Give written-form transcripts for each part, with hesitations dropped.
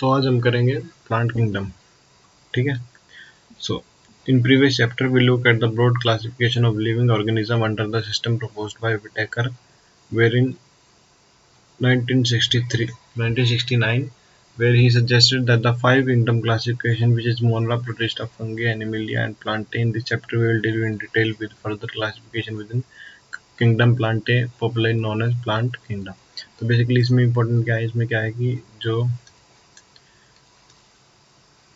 तो आज हम करेंगे प्लांट किंगडम, ठीक है। So in previous chapter we look at the broad classification of living organism under the system proposed by Whittaker, where in 1969 where he suggested that the five kingdom classification, which is Monera, Protista, Fungi, Animalia and Plantae. In this chapter we will deal in detail with further classification within kingdom Plantae, popularly known as plant kingdom. तो basically इसमें important क्या है, इसमें क्या है कि जो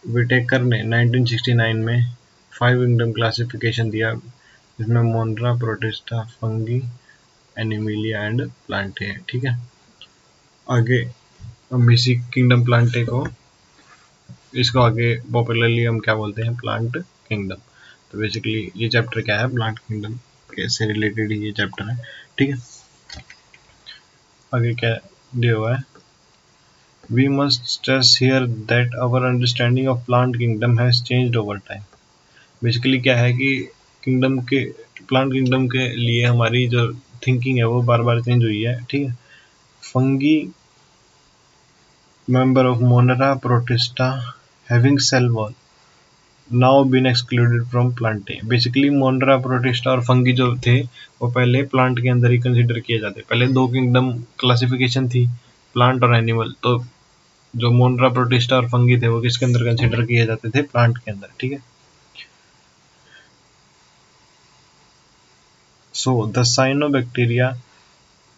Whittaker ने 1969 में 5 किंगडम क्लासिफिकेशन दिया, जिसमें मोनरा, protista, fungi, Animalia and Plantae है, ठीक है। आगे हम इसी किंगडम प्लांटे को, इसको आगे पॉपुलरली हम क्या बोलते हैं, प्लांट किंगडम। तो बेसिकली ये चैप्टर क्या है, प्लांट किंगडम से रिलेटेड ये चैप्टर है, ठीक है। आगे क्या दिया हुआ है, We must stress here that our understanding of plant kingdom has changed over time. Basically क्या है कि किंगडम के, प्लांट किंगडम के लिए हमारी जो थिंकिंग है वो बार बार चेंज हुई है, ठीक है। Fungi member of Monera Protista having cell wall now been excluded from Plantae. Basically Monera, Protista और फंगी जो थे वो पहले प्लांट के अंदर ही कंसिडर किए जाते। पहले दो किंगडम क्लासिफिकेशन थी, प्लांट और एनिमल। तो जो मोनरा, प्रोटिस्टा और फंगी थे वो किसके अंदर कंसिडर किए जाते थे, प्लांट के अंदर, ठीक है। So the cyanobacteria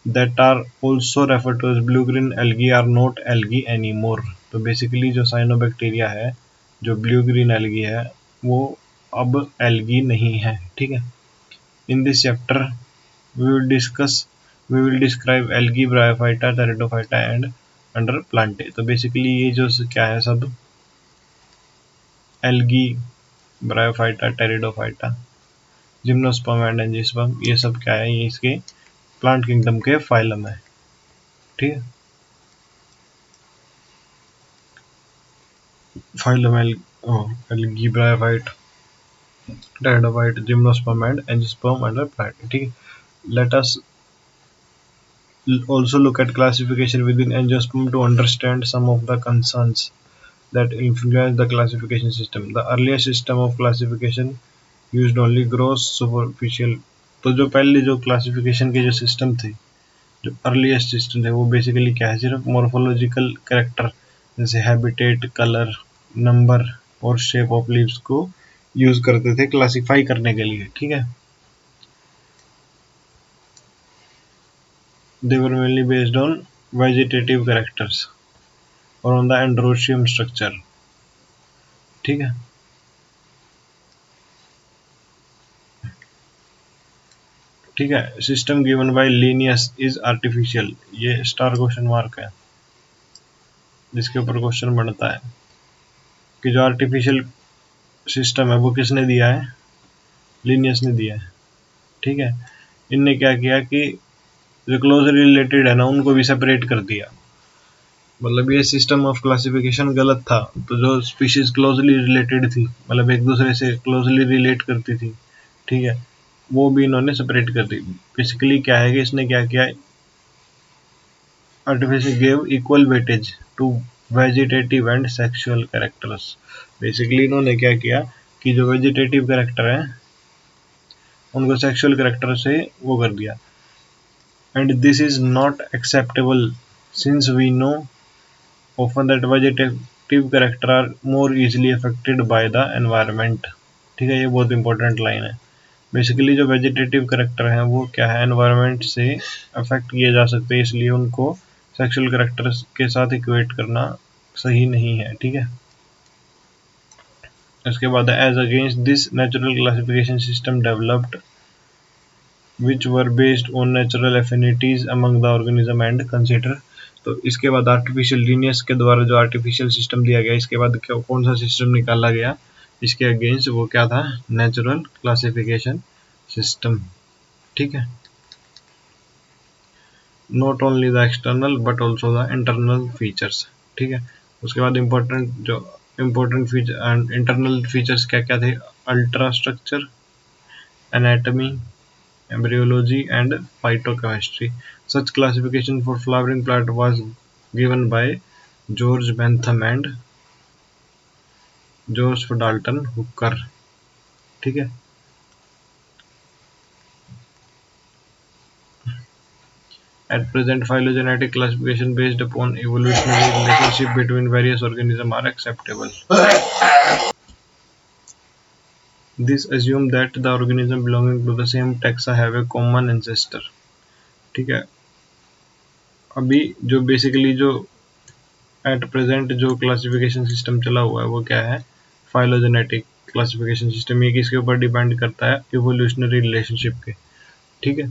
that are also referred to as blue green algae are not algae anymore. तो बेसिकली जो साइनोबैक्टीरिया है, जो ब्लू ग्रीन एल्गी है, वो अब एल्गी नहीं है, ठीक है। In this chapter we will describe algae, Bryophyta, Pteridophyta and under Plantae. तो बेसिकली ये जो क्या है, सब algae, Bryophyta, Pteridophyta, gymnosperm and angiosperm, ये सब क्या है, ये इसके प्लांट किंगडम के फाइलम है, ठीक है। Phylum algae, bryophyte, pteridophyte, gymnosperm and angiosperm under plant, ठीक है। Let us also look at classification within angiosperm to understand some of the concerns that influence the classification system. The earliest system of classification used only gross superficial. तो जो पहले जो classification के जो system थे, जो अर्लीस्ट सिस्टम थे, वो बेसिकली क्या है, सिर्फ मॉर्फोलॉजिकल कैरेक्टर जैसे हैबिटेट, कलर, नंबर और शेप ऑफ लीव्स को यूज करते थे क्लासिफाई करने के लिए, ठीक है। They were mainly based on vegetative characters और on the androecium structure, ठीक है। ठीक है, system given by Linnaeus is artificial, ये स्टार क्वेश्चन मार्क है जिसके ऊपर क्वेश्चन बनता है कि जो आर्टिफिशियल सिस्टम है वो किसने दिया है, लिनियस ने दिया है, ठीक है। इनने क्या किया कि जो क्लोजली रिलेटेड है ना, उनको भी सेपरेट कर दिया। मतलब ये सिस्टम ऑफ क्लासिफिकेशन गलत था। तो जो स्पीशीज क्लोजली रिलेटेड थी, मतलब एक दूसरे से क्लोजली रिलेट करती थी, ठीक है, वो भी इन्होंने सेपरेट कर दी। बेसिकली क्या है कि इसने क्या किया, artificial gave equal weightage to vegetative and sexual characters. Basically इन्होंने क्या किया कि जो वेजिटेटिव कैरेक्टर है उनको सेक्सुअल कैरेक्टर से वो कर दिया। And this is not acceptable since we know often that vegetative character are more easily affected by the environment, ठीक है। ये बहुत इंपॉर्टेंट लाइन है। बेसिकली जो वेजिटेटिव कैरेक्टर हैं वो क्या है, एनवायरनमेंट से अफेक्ट किए जा सकते हैं, इसलिए उनको सेक्सुअल कैरेक्टर के साथ इक्वेट करना सही नहीं है, ठीक है। इसके बाद as against this natural classification system developed which were based on natural affinities among the organism and consider। तो इसके बाद आर्टिफिशियल लीनियस के द्वारा जो आर्टिफिशियल सिस्टम दिया गया, इसके बाद कौन सा सिस्टम निकाला गया इसके अगेंस्ट, वो क्या था, नेचुरल क्लासिफिकेशन सिस्टम, ठीक है। Not only the external but also the internal features, ठीक है। उसके बाद important feature and internal features क्या क्या थे, ultra structure, anatomy, embryology and phytochemistry. Such classification for flowering plant was given by George Bentham and Joseph Dalton Hooker. ठीक है, at present phylogenetic classification based upon evolutionary relationship between various organisms are acceptable. This assumes that the organism belonging to the same taxa have a common ancestor. ठीक है, अभी जो basically जो at present जो classification system चला हुआ है वो क्या है, फाइलोजेनेटिक क्लासिफिकेशन सिस्टम। ये किसके ऊपर डिपेंड करता है, इवोल्यूशनरी रिलेशनशिप के। ठीक है,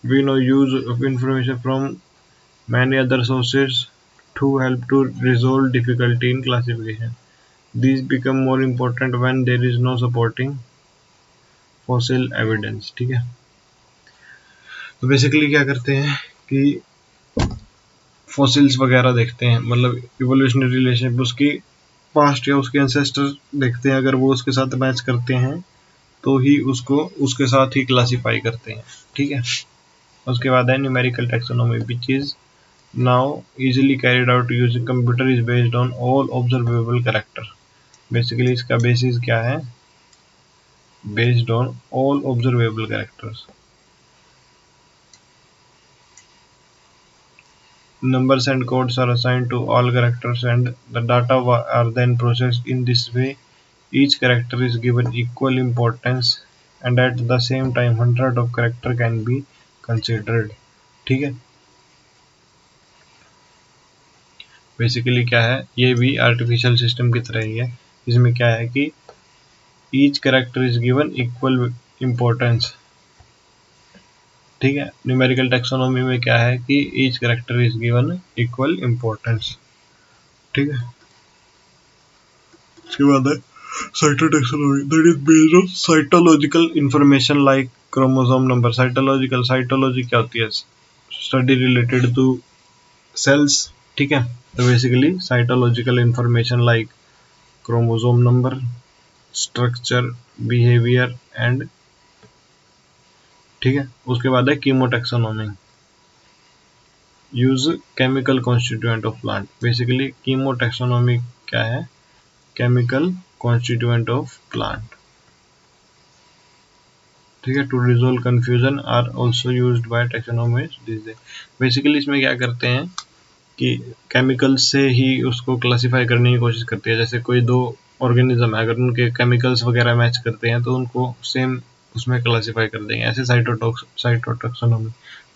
we know use of information from many other sources to help to resolve difficulty in classification. These become more important when there is no supporting fossil evidence। ठीक है, तो बेसिकली क्या करते हैं कि फॉसिल्स वगैरह देखते हैं, मतलब इवोल्यूशनरी रिलेशनशिप उसकी पास्ट या उसके एंसेस्टर देखते हैं। अगर वो उसके साथ मैच करते हैं तो ही उसको उसके साथ ही क्लासीफाई करते हैं। ठीक है, उसके बाद है numerical taxonomy which is now easily carried out using computer is based on all observable character. Basically इसका बेसिस क्या है, based on all observable characters. Numbers and codes are assigned to all characters and the data are then processed in this way. Each character is given equal importance and at the same time hundred of character can be considered। ठीक है, basically क्या है, ये भी artificial system की तरह ही है। इसमें क्या है कि each character is given equal importance. ठीक है, न्यूमेरिकल टैक्सोनॉमी में क्या है कि each character is given equal importance. ठीक है, उसके बाद है cytotaxonomy that is based on cytological information like chromosome number. Cytology क्या होती है, स्टडी रिलेटेड टू सेल्स। ठीक है, तो basically cytological information like chromosome number, structure, behaviour and. ठीक है, उसके बाद है chemotaxonomy use chemical constituent of plant. Basically chemotaxonomy क्या है, केमिकल कॉन्स्टिट्यूएंट ऑफ प्लांट। ठीक है, to resolve confusion are also used by taxonomist this day. Basically इसमें क्या करते हैं कि केमिकल से ही उसको क्लासिफाई करने की कोशिश करती है। जैसे कोई दो ऑर्गेनिज्म है, अगर उनके केमिकल्स वगैरह मैच करते हैं तो उनको सेम उसमें क्लासिफाई कर देंगे। ऐसे साइटोटैक्सोनॉमी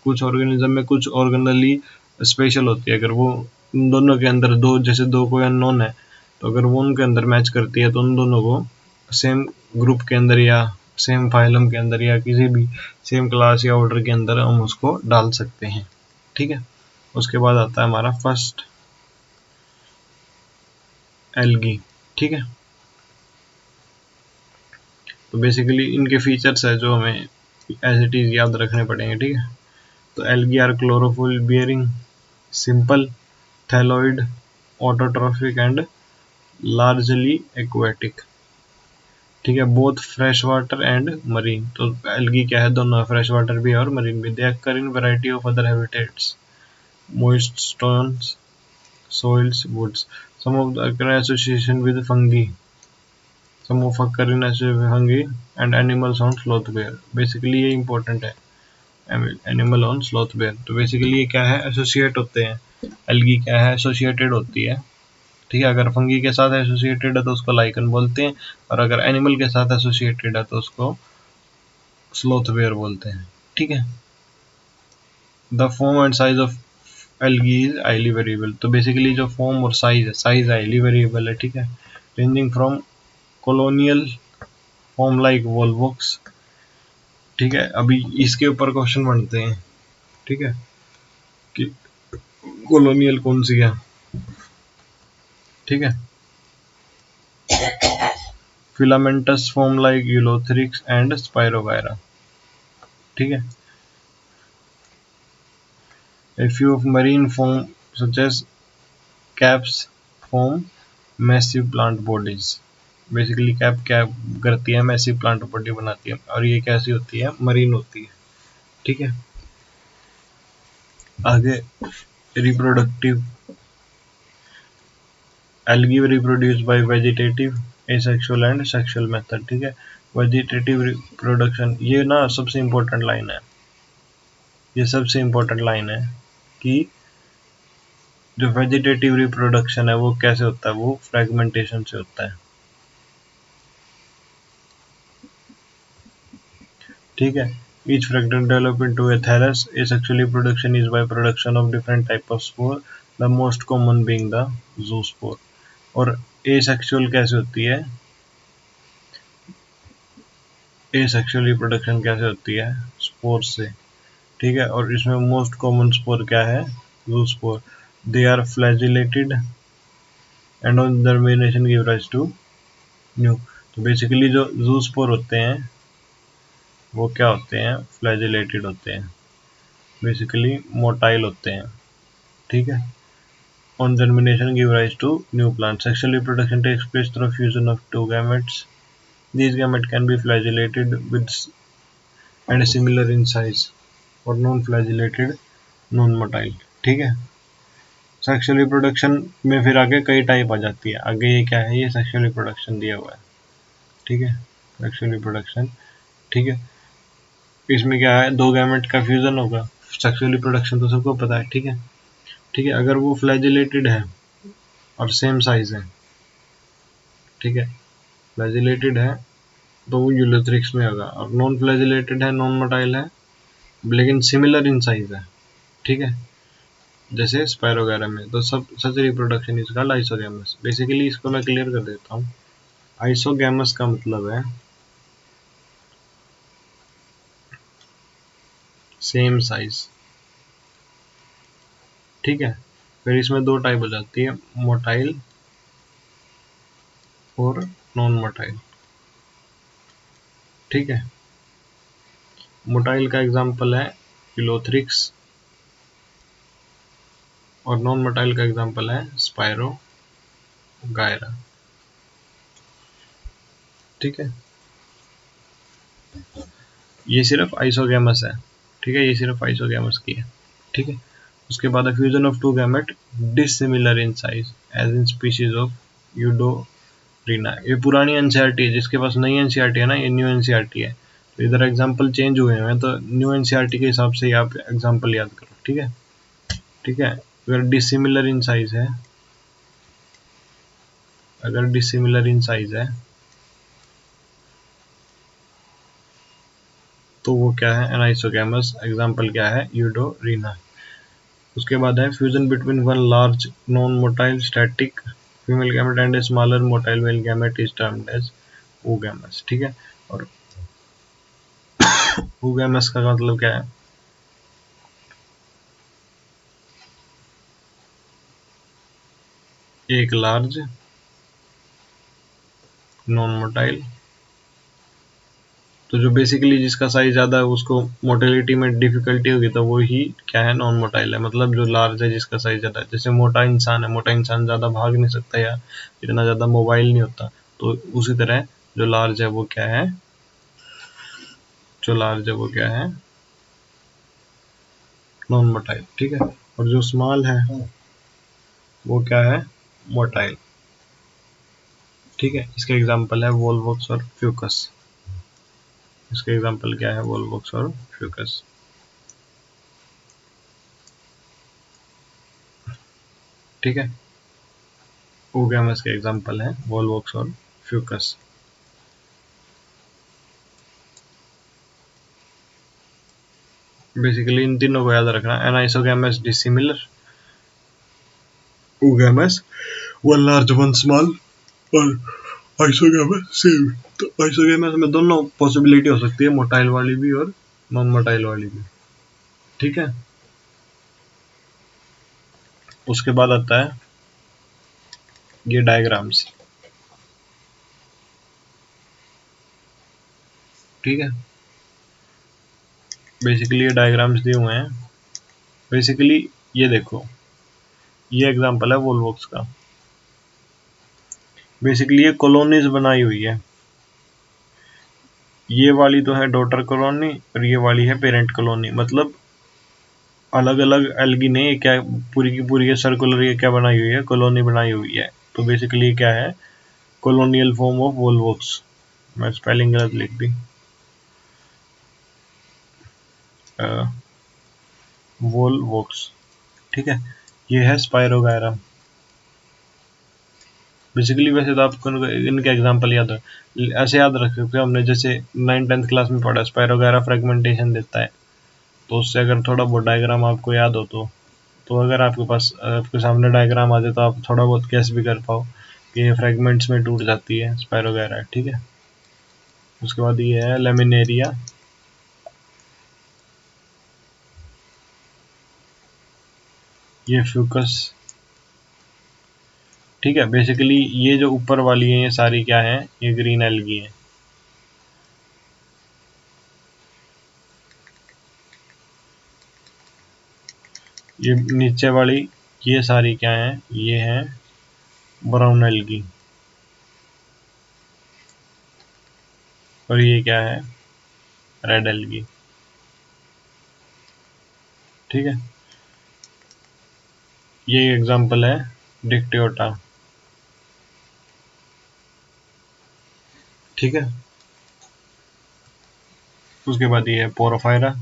कुछ ऑर्गेनिज्म में कुछ ऑर्गेनली स्पेशल होती है। अगर वो उन दोनों के अंदर दो, जैसे दो कोई अननोन है, तो अगर वो उनके अंदर मैच करती है तो उन दोनों को सेम ग्रुप के अंदर या सेम फाइलम के अंदर या किसी भी सेम क्लास या ऑर्डर के अंदर हम उसको डाल सकते हैं। ठीक है, उसके बाद आता है हमारा फर्स्ट एल्गी। ठीक है, तो बेसिकली इनके फीचर्स है जो हमें एज इट इज याद रखने पड़ेंगे। ठीक है, तो algae are chlorophyll bearing, simple, thalloid, autotrophic and largely aquatic. ठीक है, both fresh water and marine. तो एल्गी क्या है, दोनों फ्रेश वाटर भी है और मरीन भी। They occur in variety of other habitats, moist stones, soils, woods. Some of the occur in association with fungi. Some of occur in association with fungi and animals on sloth bear. Basically ये important है, animal on sloth bear. तो basically ये क्या है, associate होते हैं। Algae क्या है, एसोसिएटेड होती है। ठीक है, अगर फंगी के साथ एसोसिएटेड है तो उसको लाइकन बोलते हैं, और अगर एनिमल के साथ एसोसिएटेड है तो उसको स्लॉथ बेयर बोलते हैं। ठीक है, the form and size of algae is highly variable. तो बेसिकली जो फॉर्म और साइज है, साइज हाईली वेरिएबल है। ठीक है, ranging from colonial form like Volvox. ठीक है, अभी इसके ऊपर क्वेश्चन बनते हैं। ठीक है, कि कॉलोनियल कौन सी है। ठीक है, filamentous form like Ulothrix and Spirogyra. ठीक है, a few of marine form such as caps form massive plant bodies। Basically cap क्या करती है, मैसिव प्लांट बॉडी बनाती है, और ये कैसी होती है, मरीन होती है। ठीक है, आगे reproductive algae reproduce by vegetative, asexual and sexual method। ठीक है, वेजिटेटिव रिप्रोडक्शन, ये ना सबसे इम्पोर्टेंट लाइन है, ये सबसे इम्पोर्टेंट लाइन है कि जो वेजिटेटिव रिप्रोडक्शन है वो कैसे होता है, वो फ्रेगमेंटेशन से होता है। ठीक है, each fragment develop into a thallus। asexual reproduction is by production of different type of spore, the most common being the zoospore। और asexual कैसे होती है, asexual reproduction कैसे होती है, स्पोर से। ठीक है, और इसमें मोस्ट कॉमन स्पोर क्या है, zoospore। They are flagellated and on germination give rise to new. तो बेसिकली जो zoospore होते हैं वो क्या होते हैं, फ्लैजिलेटेड होते हैं, बेसिकली मोटाइल होते हैं। ठीक है, on germination give rise to new plants। Sexual reproduction takes place through fusion of two gametes। These gametes can be flagellated with and similar in size or non-flagellated, non-motile। ठीक है, sexual reproduction में फिर आगे कई type आ जाती है। आगे ये क्या है, ये सेक्सुअल रिप्रोडक्शन दिया हुआ है। ठीक है, सेक्सुअल रिप्रोडक्शन। ठीक है, इसमें क्या है, दो गैमेट का फ्यूजन होगा। सेक्सुअल रिप्रोडक्शन तो सबको पता है। ठीक है, ठीक है, अगर वो फ्लैजिलेटेड है और सेम साइज है, ठीक है, फ्लैजिलेटेड है तो वो यूलोथ्रिक्स में होगा, और नॉन फ्लैजिलेटेड है, नॉन मोटाइल है, लेकिन सिमिलर इन साइज है। ठीक है, जैसे स्पायरोगैरा में, तो सब such reproduction is called isogamous. Basically इसको मैं क्लियर कर देता हूँ। आइसोगैमस का मतलब है सेम साइज। ठीक है, फिर इसमें दो टाइप हो जाती है, मोटाइल और नॉन मोटाइल। ठीक है, मोटाइल का एग्जांपल है यूलोथ्रिक्स और नॉन मोटाइल का एग्जांपल है स्पायरोगायरा। ठीक है, ये सिर्फ आइसोगैमस है। ठीक है, ये सिर्फ आइसोगैमस की है। ठीक है, उसके बाद fusion of two gamete dissimilar in size as in species of Eudorina. ये पुरानी एनसीईआरटी है, जिसके पास नई एनसीईआरटी है ना, ये न्यू एनसीईआरटी है, तो इधर एग्जांपल चेंज हुए हैं, तो न्यू एनसीईआरटी के हिसाब से आप एग्जांपल याद करो। ठीक है, ठीक है, अगर डिसिमिलर इन साइज है, अगर डिसिमिलर इन साइज है तो वो क्या है, एनाइसोगैमस। एग्जांपल क्या है, यूडोरिना। उसके बाद है fusion between one large non motile static female gamete and a smaller motile male gamete is termed as oogamous। ठीक है, और oogamous का मतलब क्या है, एक लार्ज नॉन मोटाइल, तो जो बेसिकली जिसका साइज ज़्यादा है उसको मोटिलिटी में डिफिकल्टी होगी, तो वो ही क्या है, नॉन मोटाइल है। मतलब जो लार्ज है, जिसका साइज ज़्यादा है, जैसे मोटा इंसान है, मोटा इंसान ज़्यादा भाग नहीं सकता या इतना ज़्यादा मोबाइल नहीं होता, तो उसी तरह जो लार्ज है वो क्या है, जो लार्ज है वो क्या है, नॉन मोटाइल। ठीक है, और जो स्मॉल है वो क्या है, मोटाइल। ठीक है, इसके एग्जांपल है वोल्वोक्स और फ्यूकस। इसके एग्जांपल क्या है, वोल्वोक्स और फ्यूकस। ठीक है, oogamous के एग्जांपल है वोल्वोक्स और फ्यूकस। बेसिकली इन तीनों को याद रखना, anisogamous dissimilar, oogamous one large one small, और आइसोगैमस सेम। तो आइसोगैमस में दोनों पॉसिबिलिटी हो सकती है, मोटाइल वाली भी और नॉन मोटाइल वाली भी। ठीक है, उसके बाद आता है ये डायग्राम्स। ठीक है, बेसिकली ये डायग्राम्स दिए हुए हैं। बेसिकली ये देखो, ये एग्जांपल है वोल्वोक्स का। बेसिकली ये कॉलोनीज बनाई हुई है, ये वाली तो है डॉटर कॉलोनी और ये वाली है पेरेंट कॉलोनी। मतलब अलग अलग एल्गी ने क्या पूरी की पूरी सर्कुलर ये क्या बनाई हुई है, कॉलोनी बनाई हुई है। तो बेसिकली क्या है, कॉलोनियल फॉर्म ऑफ वोलवॉक्स। मैं स्पेलिंग गलत लिख दी, वोलवॉक्स, ठीक है। ये है स्पायरोगायरा। बेसिकली वैसे तो आपको इनके एग्जांपल याद है, ऐसे याद रख सकते हो हमने, जैसे 9th-10th क्लास में पढ़ा, स्पायरोगायरा फ्रेगमेंटेशन देता है। तो उससे अगर थोड़ा बहुत डायग्राम आपको याद हो तो अगर आपके पास आपके सामने डायग्राम आ जाए तो आप थोड़ा बहुत कैस भी कर पाओ कि ये फ्रेगमेंट्स में टूट जाती है स्पायरोगायरा, ठीक है। उसके बाद ये है लेमिनेरिया। ये फ्यूकस, ठीक है। बेसिकली ये जो ऊपर वाली है ये सारी क्या है, ये ग्रीन एल्गी है। ये नीचे वाली ये सारी क्या है, ये है ब्राउन एल्गी। और ये क्या है, रेड एल्गी, ठीक है। ये एग्जांपल है डिक्टियोटा, ठीक है। उसके बाद ये है पोरोफायरा,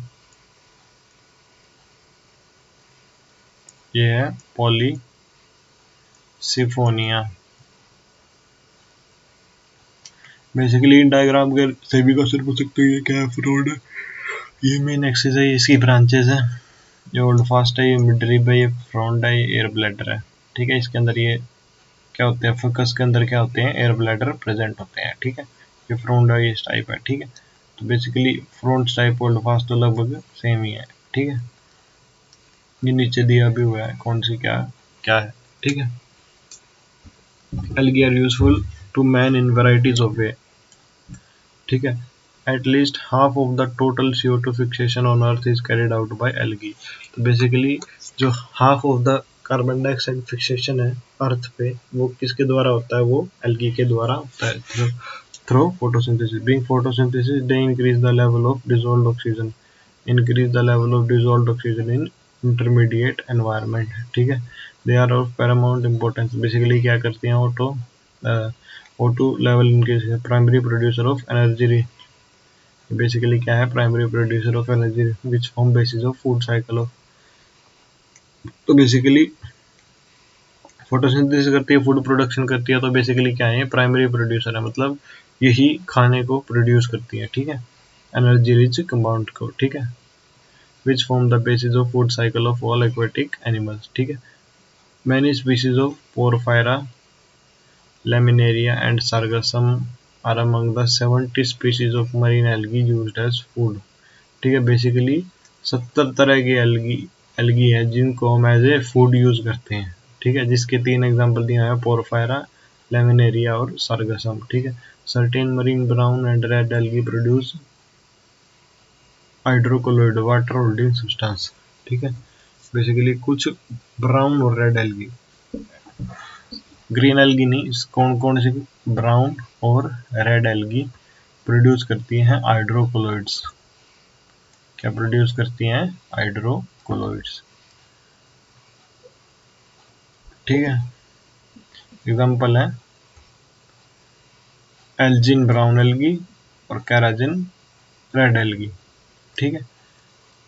ये है पॉलीसिफोनिया। बेसिकली इन डायग्राम के सभी का सिर्फ पूछ सकते हो ये क्या है, फ्रॉड है। ये मेन एक्सिस है, इसकी ब्रांचेस है। ये होल्ड फास्ट है, ये मिड रिब है, ये फ्रंट है, ये एयर ब्लैडर है, ठीक है। इसके अंदर ये क्या होते हैं, फोकस के अंदर क्या होते हैं, एयर ब्लैडर प्रेजेंट होते हैं, ठीक है। ये फ्रंट है, ये टाइप है, ठीक है। तो basically front type hold fast तो लगभग सेम ही है, ठीक है। ये नीचे दिया भी हुआ है कौन सी क्या क्या है, ठीक है। Algae are useful to man in varieties of way, ठीक है। At least half of the total CO2 fixation on Earth is carried out by algae। तो बेसिकली जो half of the carbon dioxide fixation है अर्थ पे, वो किसके द्वारा होता है, वो एल्गी के द्वारा होता है, through photosynthesis. Being photosynthesis they increase the level of dissolved oxygen, increase the level of dissolved oxygen in intermediate environment, ठीक है। They are of paramount importance. Basically क्या करती हैं, O2 लेवल इंक्रीज है, primary producer of energy. Basically क्या है, primary producer of energy which form basis of food cycle of. तो basically photosynthesis करती है, फूड प्रोडक्शन करती है, तो बेसिकली क्या है, प्राइमरी प्रोड्यूसर है, मतलब यही खाने को प्रोड्यूस करती है, ठीक है, एनर्जी रिच कंपाउंड को, ठीक है। Which form the basis of food cycle of all aquatic animals, ठीक है। Many species of Porphyra, Laminaria and Sargassum are among the 70 species of marine algae used as food, ठीक है। Basically 70 तरह की algae algae है जिनको हम as a food use करते हैं, ठीक है। जिसके 3 एग्जांपल दिए हैं, पोरफायरा, लेमिनेरिया और सार्गसम, ठीक है। Certain marine brown and red algae produce hydrocolloid water holding substance, ठीक है। बेसिकली कुछ ब्राउन और रेड एल्गी, ग्रीन एल्गी नहीं, कौन कौन सी, ब्राउन और रेड एल्गी प्रोड्यूस करती हैं हाइड्रोकोलोइड्स। क्या प्रोड्यूस करती हैं, हाइड्रोकोलोइड्स, ठीक है। एग्जांपल है एल्जिन ब्राउन एल्गी और कैराजिन रेड एल्गी, ठीक है।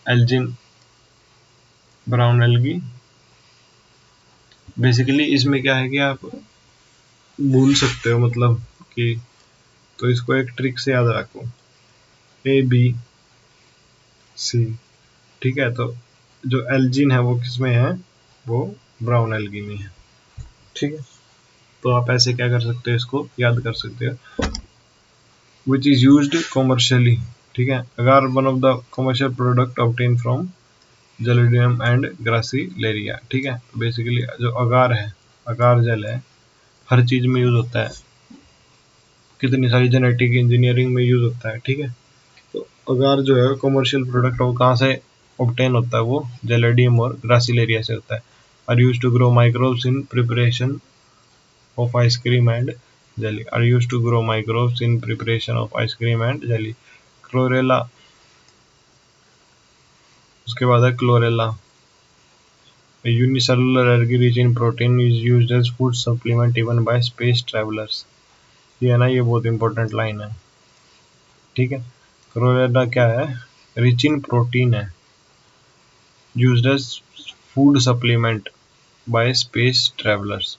एल्जिन ब्राउन एल्गी, बेसिकली इसमें क्या है कि आप भूल सकते हो, मतलब कि, तो इसको एक ट्रिक से याद रखो, ABC, ठीक है। तो जो एल्जिन है वो किस में है, वो ब्राउन एल्गी में है, ठीक है। तो आप ऐसे क्या कर सकते हो, इसको याद कर सकते हो, विच इज यूज्ड कॉमर्शियली, ठीक है। Agar one of the commercial product obtain from Gelidium and Gracilaria, ठीक है। बेसिकली जो अगार है, अगार जेल है, हर चीज में यूज होता है, कितनी सारी जेनेटिक इंजीनियरिंग में यूज होता है, ठीक है। तो अगार जो है कॉमर्शियल प्रोडक्ट वो कहाँ से ऑब्टेन होता है, वो जेलिडियम और ग्रासिलेरिया से होता है। Are use to grow microbes in preparation of ice cream and jelly, are used to grow microbes in preparation of ice cream and jelly। Chlorella, उसके बाद है chlorella, unicellular algae rich in protein is used as food supplement even bye space travellers. ये है ना, ये बहुत important line है, ठीक है। क्लोरेला क्या है, रिच इन प्रोटीन है, used as food supplement by space travellers,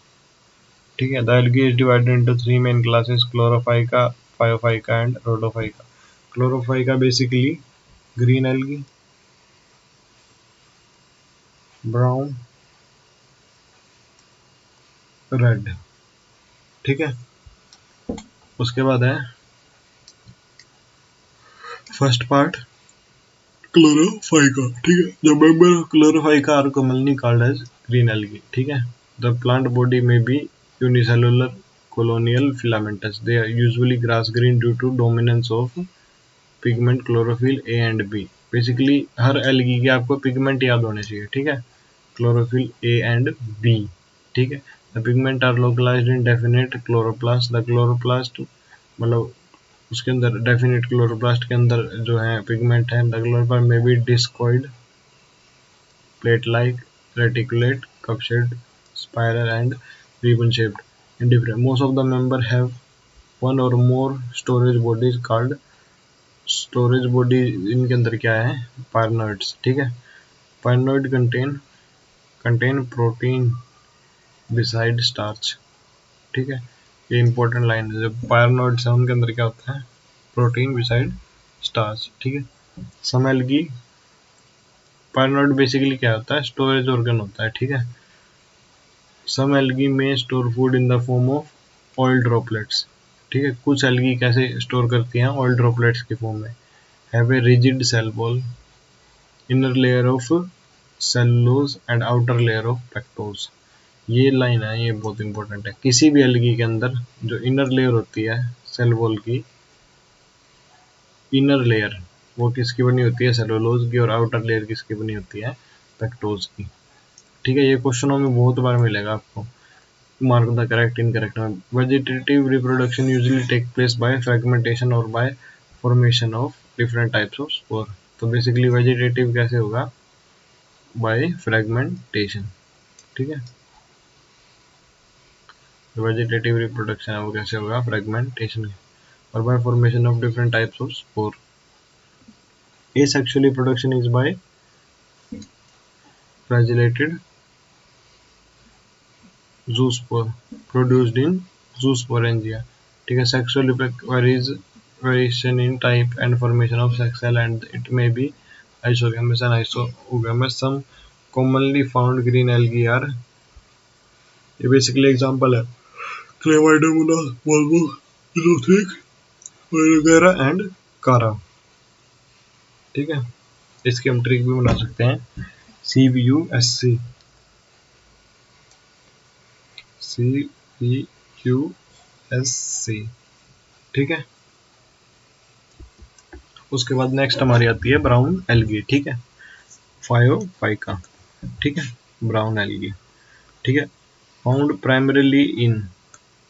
ठीक है। The algae is divided into three main classes, Chlorophyceae, Phaeophyceae and Rhodophyceae. Chlorophyceae basically green algae, brown, red, ठीक है। उसके बाद है फर्स्ट पार्ट क्लोरोफाइका, ठीक है। The member of Chlorophyceae are commonly called as green algae, ठीक है। The plant body may be unicellular colonial filamentous. They are usually grass green due to dominance of pigment chlorophyll A and B. Basically her algae के आपको pigment याद होने चाहिए, ठीक है। Chlorophyll A and B, ठीक है। The pigment are localised in definite chloroplast. The chloroplast मतलब उसके अंदर डेफिनेट क्लोरोप्लास्ट के अंदर जो है पिगमेंट है। द क्लोरोप्लास्ट में be discoid, plate like, reticulate, cup shaped, spiral and ribbon shaped, indifferent. Most of the members have one or more storage bodies called storage body। इनके अंदर क्या है, पायरनोइड्स, ठीक है। पायरनोइड कंटेन प्रोटीन बिसाइड स्टार्च, ठीक है। ये इंपॉर्टेंट लाइन है, जब पायरनोइड्स है उनके अंदर क्या होता है, प्रोटीन बिसाइड स्टार्च, ठीक है। सम एल्गी, पायरनोइड बेसिकली क्या होता है, स्टोरेज ऑर्गन होता है, ठीक है। सम एल्गी में store food in the form of oil droplets, ठीक है। कुछ एल्गी कैसे स्टोर करती हैं, ऑयल ड्रॉपलेट्स के फॉर्म में। Have a rigid cell wall, inner layer of cellulose and outer layer of pectose. ये लाइन है, ये बहुत इंपॉर्टेंट है। किसी भी एल्गी के अंदर जो इनर लेयर होती है सेल वॉल की, इनर लेयर वो किसकी बनी होती है, सेलुलोज की, और आउटर लेयर किसकी बनी होती है, पेक्टोज की, ठीक है। ये क्वेश्चनों में बहुत बार मिलेगा आपको। Mark the correct incorrect. Vegetative reproduction usually take place by fragmentation और by formation of different types of spore. तो बेसिकली वेजिटेटिव कैसे होगा, बाय फ्रेगमेंटेशन, ठीक है। वेजिटेटिव रिप्रोडक्शन है वो कैसे होगा, फ्रेगमेंटेशन, और by formation of different types of spore. Asexual reproduction is by flagellated zoospore produced in zoosporangia, ठीक है। Sexual variation in type and formation of sex cell and it may be isogamous and isogamous. Some commonly found green algae are, ये basically example है, Chlamydomonas volvo, Zoothric, वगैरह and कारा, ठीक है। इसकी हम ट्रिक भी बना सकते हैं, CVUSC, CVUSC, ठीक है। उसके बाद नेक्स्ट हमारी आती है ब्राउन एल्गी, ठीक है, फायोफाइका, ठीक है, ब्राउन एल्गी, ठीक है। Found primarily in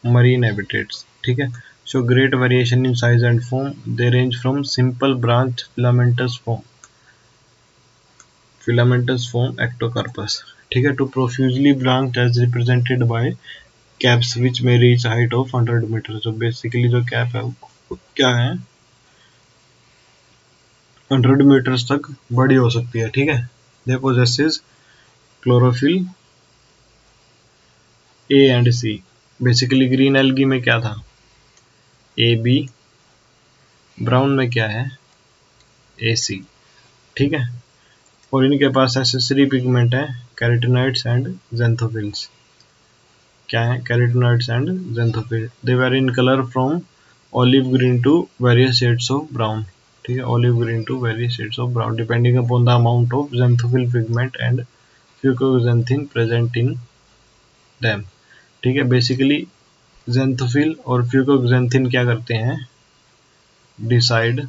marine habitats, ठीक है। Show great variation in size and form, they range from simple branch filamentous form ectocarpus, ठीक है, to profusely branched as represented by kelps which may reach height of 100 metre. तो basically जो kelp है वो क्या है, 100 मीटर्स तक बड़ी हो सकती है, ठीक है। They possesses chlorophyll a and c. Basically green algae में क्या था, ए बी, ब्राउन में क्या है, ए सी, ठीक है। और इनके पास एसेसरी पिगमेंट है कैरोटीनॉइड्स एंड ज़ैंथोफिल्स, क्या है, carotenoids and xanthophyll. They vary in colour from olive green to various shades of brown, ठीक है, olive green to various shades of brown depending upon the amount of xanthophyll pigment and fucoxanthin present in them, ठीक है। Basically xanthophyll और फ्यूकोक्सेंथिन क्या करते हैं, decide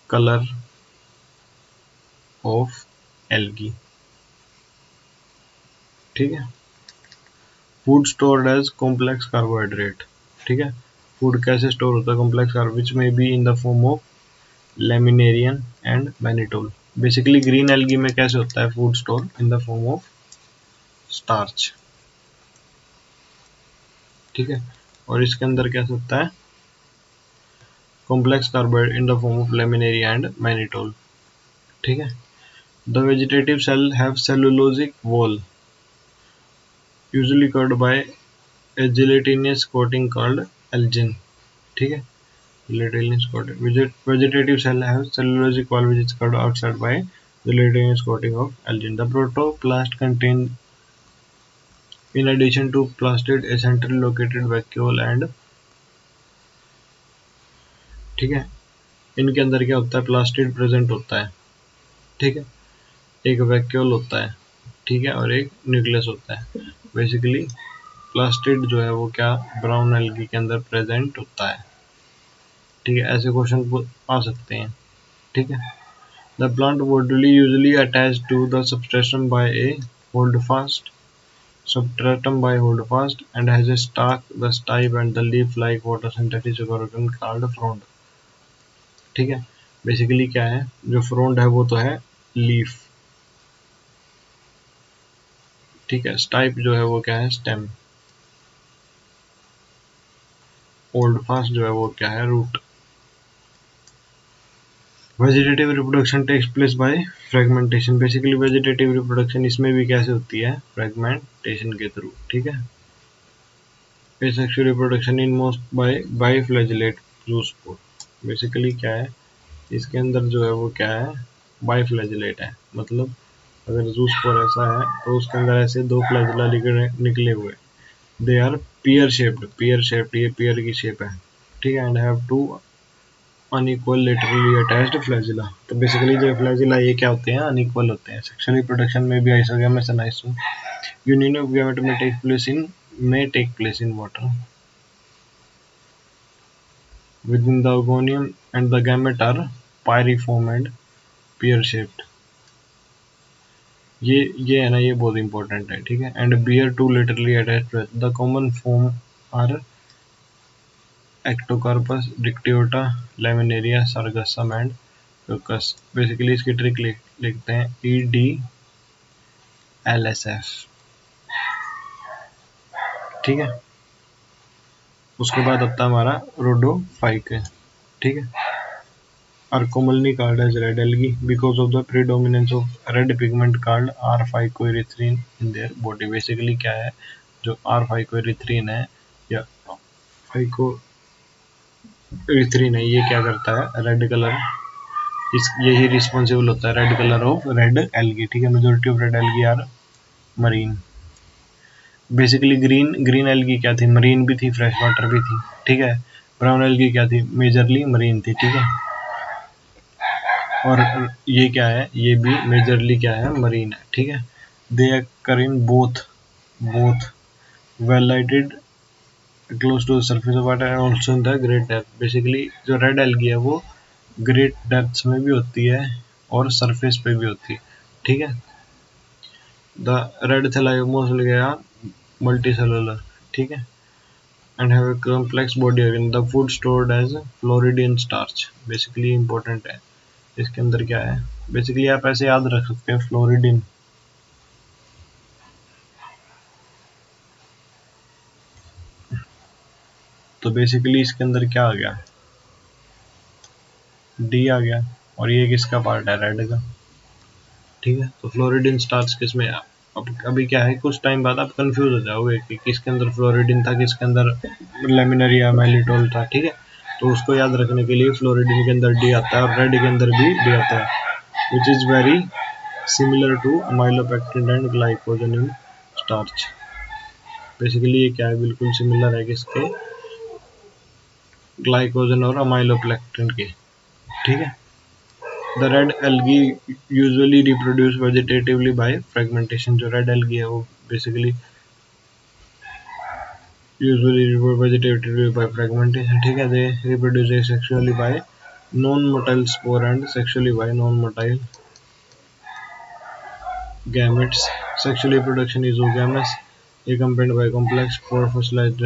colour of algae, ठीक है। Food stored as complex carbohydrate, ठीक है। फूड कैसे स्टोर होता है, complex carb which may be in the form of laminarin and mannitol, basically green algae में कैसे होता है, food store in the form of starch, ठीक है। और इसके अंदर कैसे होता है, complex carbohydrate in the form of laminaria and mannitol, ठीक है। The vegetative cell have cellulosic wall usually covered by a gelatinous coating called algin, ठीक है। gelatinous coating, vegetative cell have cellulosic wall which is covered outside by gelatinous coating of algin. The protoplast contain, in addition to plastid, a centrally located vacuole and, ठीक है। इनके अंदर क्या होता है, plastid present होता है, ठीक है। एक वैक्यूल होता है, ठीक है, और एक न्यूक्लियस होता है। बेसिकली प्लास्टिड जो है वो क्या, ब्राउन एल्गी के अंदर प्रेजेंट होता है, ठीक है। ऐसे क्वेश्चन आ सकते हैं, ठीक है। The plant body usually attach to the substratum by a holdfast and has a stalk, the stipe and the leaf like photosynthetic organ called frond, ठीक है। बेसिकली क्या है, जो फ्रोंड है वो तो है लीफ, ठीक है। स्टाइप जो है वो क्या है, स्टेम। होल्ड फास्ट जो है वो क्या है, root. Vegetative reproduction takes place by fragmentation, basically vegetative reproduction इसमें भी कैसे होती है, फ्रेगमेंटेशन के थ्रू, ठीक है। Asexual reproduction in most by biflagellate zoospore, basically क्या है, इसके अंदर जो है वो क्या है, बाइफ्लैजिलेट है। मतलब अगर जूस्पोर ऐसा है तो उसके अंदर ऐसे दो फ्लैजिला निकले हुए, दे आर पेयर शेप्ड, ये पेयर की शेप है, ठीक है। And have two unequal laterally attached flagella, तो बेसिकली जो फ्लैजिला ये क्या होते हैं, अनइक्वल होते हैं। सेक्सुअल रिप्रोडक्शन में भी isogamous and union of gamete may take place in water within the ogonium, and the gamete are pyriform and pear shaped, ये है ना, ये बहुत इंपॉर्टेंट है, ठीक है। And bear to laterally attached, the common form are Ectocarpus, Dictyota, Laminaria, Sargassum and Fucus. Basically इसकी trick लिखते हैं EDLSF, ठीक है। उसके बाद आता है हमारा रोडोफाइक, ठीक है। are commonly called as red algae because of the predominance of red pigment called R-phycoerythrin in their body. Basically क्या है, जो R-phycoerythrin है या phycoerythrin है, ये क्या करता है, रेड कलर, यही रिस्पॉन्सिबल होता है red colour of red algae, ठीक है। Majority of red algae are marine. Basically green algae क्या थी, मरीन भी थी, फ्रेश वाटर भी थी, ठीक है। ब्राउन एल्गी क्या थी, मेजरली मरीन थी, ठीक है। और ये क्या है, ये भी मेजरली क्या है, मरीन है, ठीक है। They occur in both well lighted close to the surface of water and also in the great depth. Basically जो रेड एल्गी है वो ग्रेट डेप्थ्स में भी होती है और सरफेस पे भी होती है, ठीक है। द रेड थैलाइमोस गया मल्टीसेलुलर, ठीक है। And have a complex body organ, the food stored as floridean starch, basically important है। इसके अंदर क्या है, बेसिकली आप ऐसे याद रख सकते हैं, फ्लोरिडिन। तो बेसिकली इसके अंदर क्या आ गया, डी आ गया, और ये किसका पार्ट है, रेड का, ठीक है। तो फ्लोरिडिन स्टार्च किसमें, अब अभी क्या है, कुछ टाइम बाद आप कंफ्यूज हो जाओगे कि किसके अंदर फ्लोरिडिन था, किसके अंदर लेमिनरिया मैलिटोल था, ठीक है। तो उसको याद रखने के लिए फ्लोरिडिन के अंदर डी आता है और रेड के अंदर भी डी आता है, which is very similar to amylopectin and glycogen in starch. Basically ये क्या है, बिल्कुल सिमिलर है किसके, ग्लाइकोजन और अमाइलोपेक्टिन के, ठीक है। The red algae usually reproduce vegetatively by fragmentation, जो रेड एल्गी है वो basically usually vegetatively by fragmentation, ठीक है। They reproduce asexually by non-motile spore and sexually by non-motile gametes. Sexual reproduction is oogamous accompanied by complex fossilized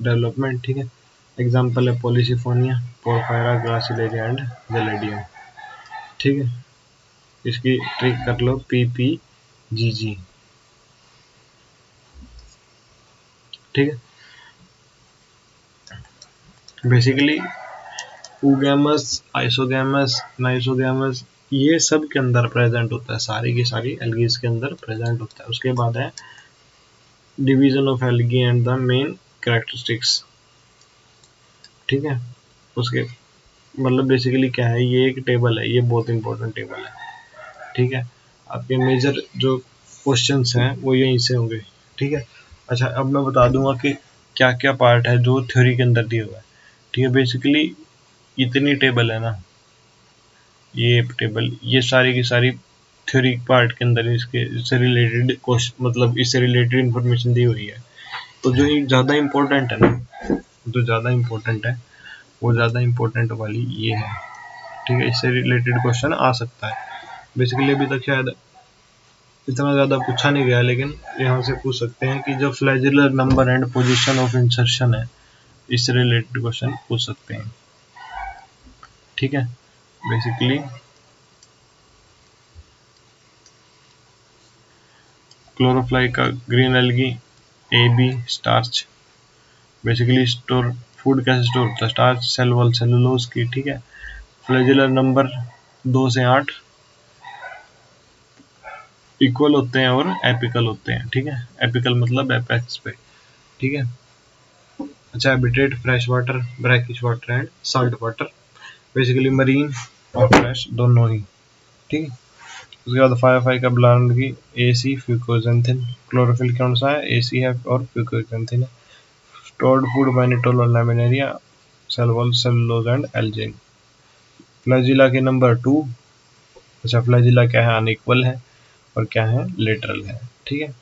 development, ठीक है। Example है Polysiphonia, porphyra, ग्रासिलेरिया and Gelidium, ठीक है। इसकी ट्रिक कर लो PPGG, ठीक है। बेसिकली ऊगैमस, आइसोगैमस, नाइसोगैमस, ये सब के अंदर प्रेजेंट होता है, सारी की सारी एल्गीज के अंदर प्रेजेंट होता है। उसके बाद है division of algae and the main characteristics, ठीक है। उसके मतलब बेसिकली क्या है, ये एक टेबल है, ये बहुत इंपॉर्टेंट टेबल है, ठीक है। आपके मेजर जो क्वेश्चंस हैं वो यहीं से होंगे, ठीक है। अच्छा, अब मैं बता दूंगा कि क्या क्या पार्ट है जो थ्योरी के अंदर दिया हुआ है, ठीक है। बेसिकली इतनी टेबल है ना, ये टेबल, ये सारी की सारी थ्योरी पार्ट के अंदर इसके इससे रिलेटेड क्वेश्चन, मतलब इससे रिलेटेड इंफॉर्मेशन दी हुई है। तो जो ज़्यादा इम्पोर्टेंट है ना, जो ज़्यादा इम्पोर्टेंट है वो ज़्यादा इम्पोर्टेंट वाली ये है, ठीक है। इससे रिलेटेड क्वेश्चन आ सकता है। बेसिकली अभी तक शायद इतना ज़्यादा पूछा नहीं गया, लेकिन यहाँ से पूछ सकते हैं कि जो flagellar number and position of insertion है, इससे रिलेटेड क्वेश्चन पूछ सकते हैं, ठीक है। बेसिकली क्लोरोफ्लाई का green algae AB starch, basically store food कैसे स्टोर होता है, स्टार्च सेल वॉल सेलुलोज की, ठीक है। फ्लैजुलर नंबर 2 से 8 इक्वल होते हैं और एपिकल होते हैं, ठीक है। एपिकल मतलब एपेक्स पे, ठीक है। अच्छा, habitat fresh water, brackish water and salt water, basically marine और फ्रेश दोनों ही, ठीक है। उसके बाद फाई का ब्लांड की AC फ्यूकोजेंथिन, क्लोरोफिल कौन सा है, AC है और फ्यूकोजेंथिन है। स्टोर्ड फूड मैनिटोल और laminaria, cell wall cellulose and algin. Flagella के नंबर 2, अच्छा फ्लैजिला क्या है, अनइक्वल है और क्या है, लेटरल है, ठीक है।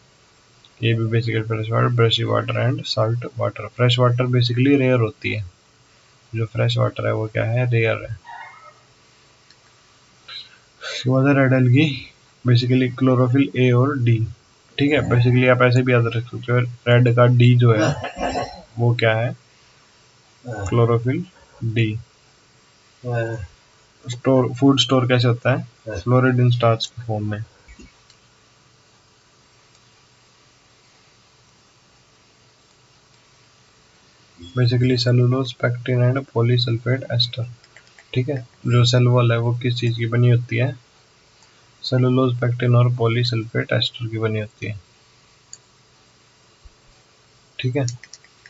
ये भी basically fresh water, brackish water and salt water. Fresh water basically rare होती है, जो फ्रेश वाटर है वो क्या है, रेयर है। उसके बाद red algae, basically chlorophyll A और D, ठीक है। बेसिकली आप ऐसे भी याद रख सकते हो, रेड का D जो है वो क्या है, chlorophyll D। Store food store कैसे होता है, फ्लोरिड इन स्टार्च के फॉर्म में, basically cellulose pectin and polysulphate ester, ठीक है। जो सेल वॉल है वो किस चीज़ की बनी होती है, सेलुलोज पेक्टिन और पॉलीसल्फेट एस्टर की बनी होती है, ठीक है।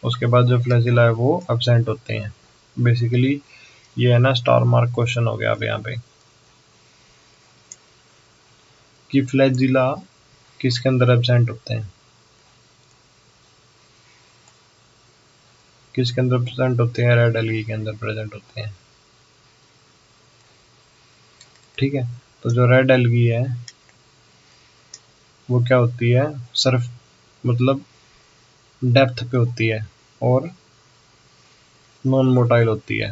उसके बाद जो फ्लैजिला है वो एब्सेंट होते हैं। बेसिकली ये है ना स्टार मार्क क्वेश्चन हो गया अब यहाँ पे, कि फ्लैजिला किसके अंदर एब्सेंट होते हैं, किसके अंदर प्रेजेंट होते हैं, रेड एल्गी के अंदर प्रेजेंट होते हैं, ठीक है। तो जो रेड एल्गी है वो क्या होती है, सर्फ मतलब डेप्थ पे होती है और नॉन मोटाइल होती है,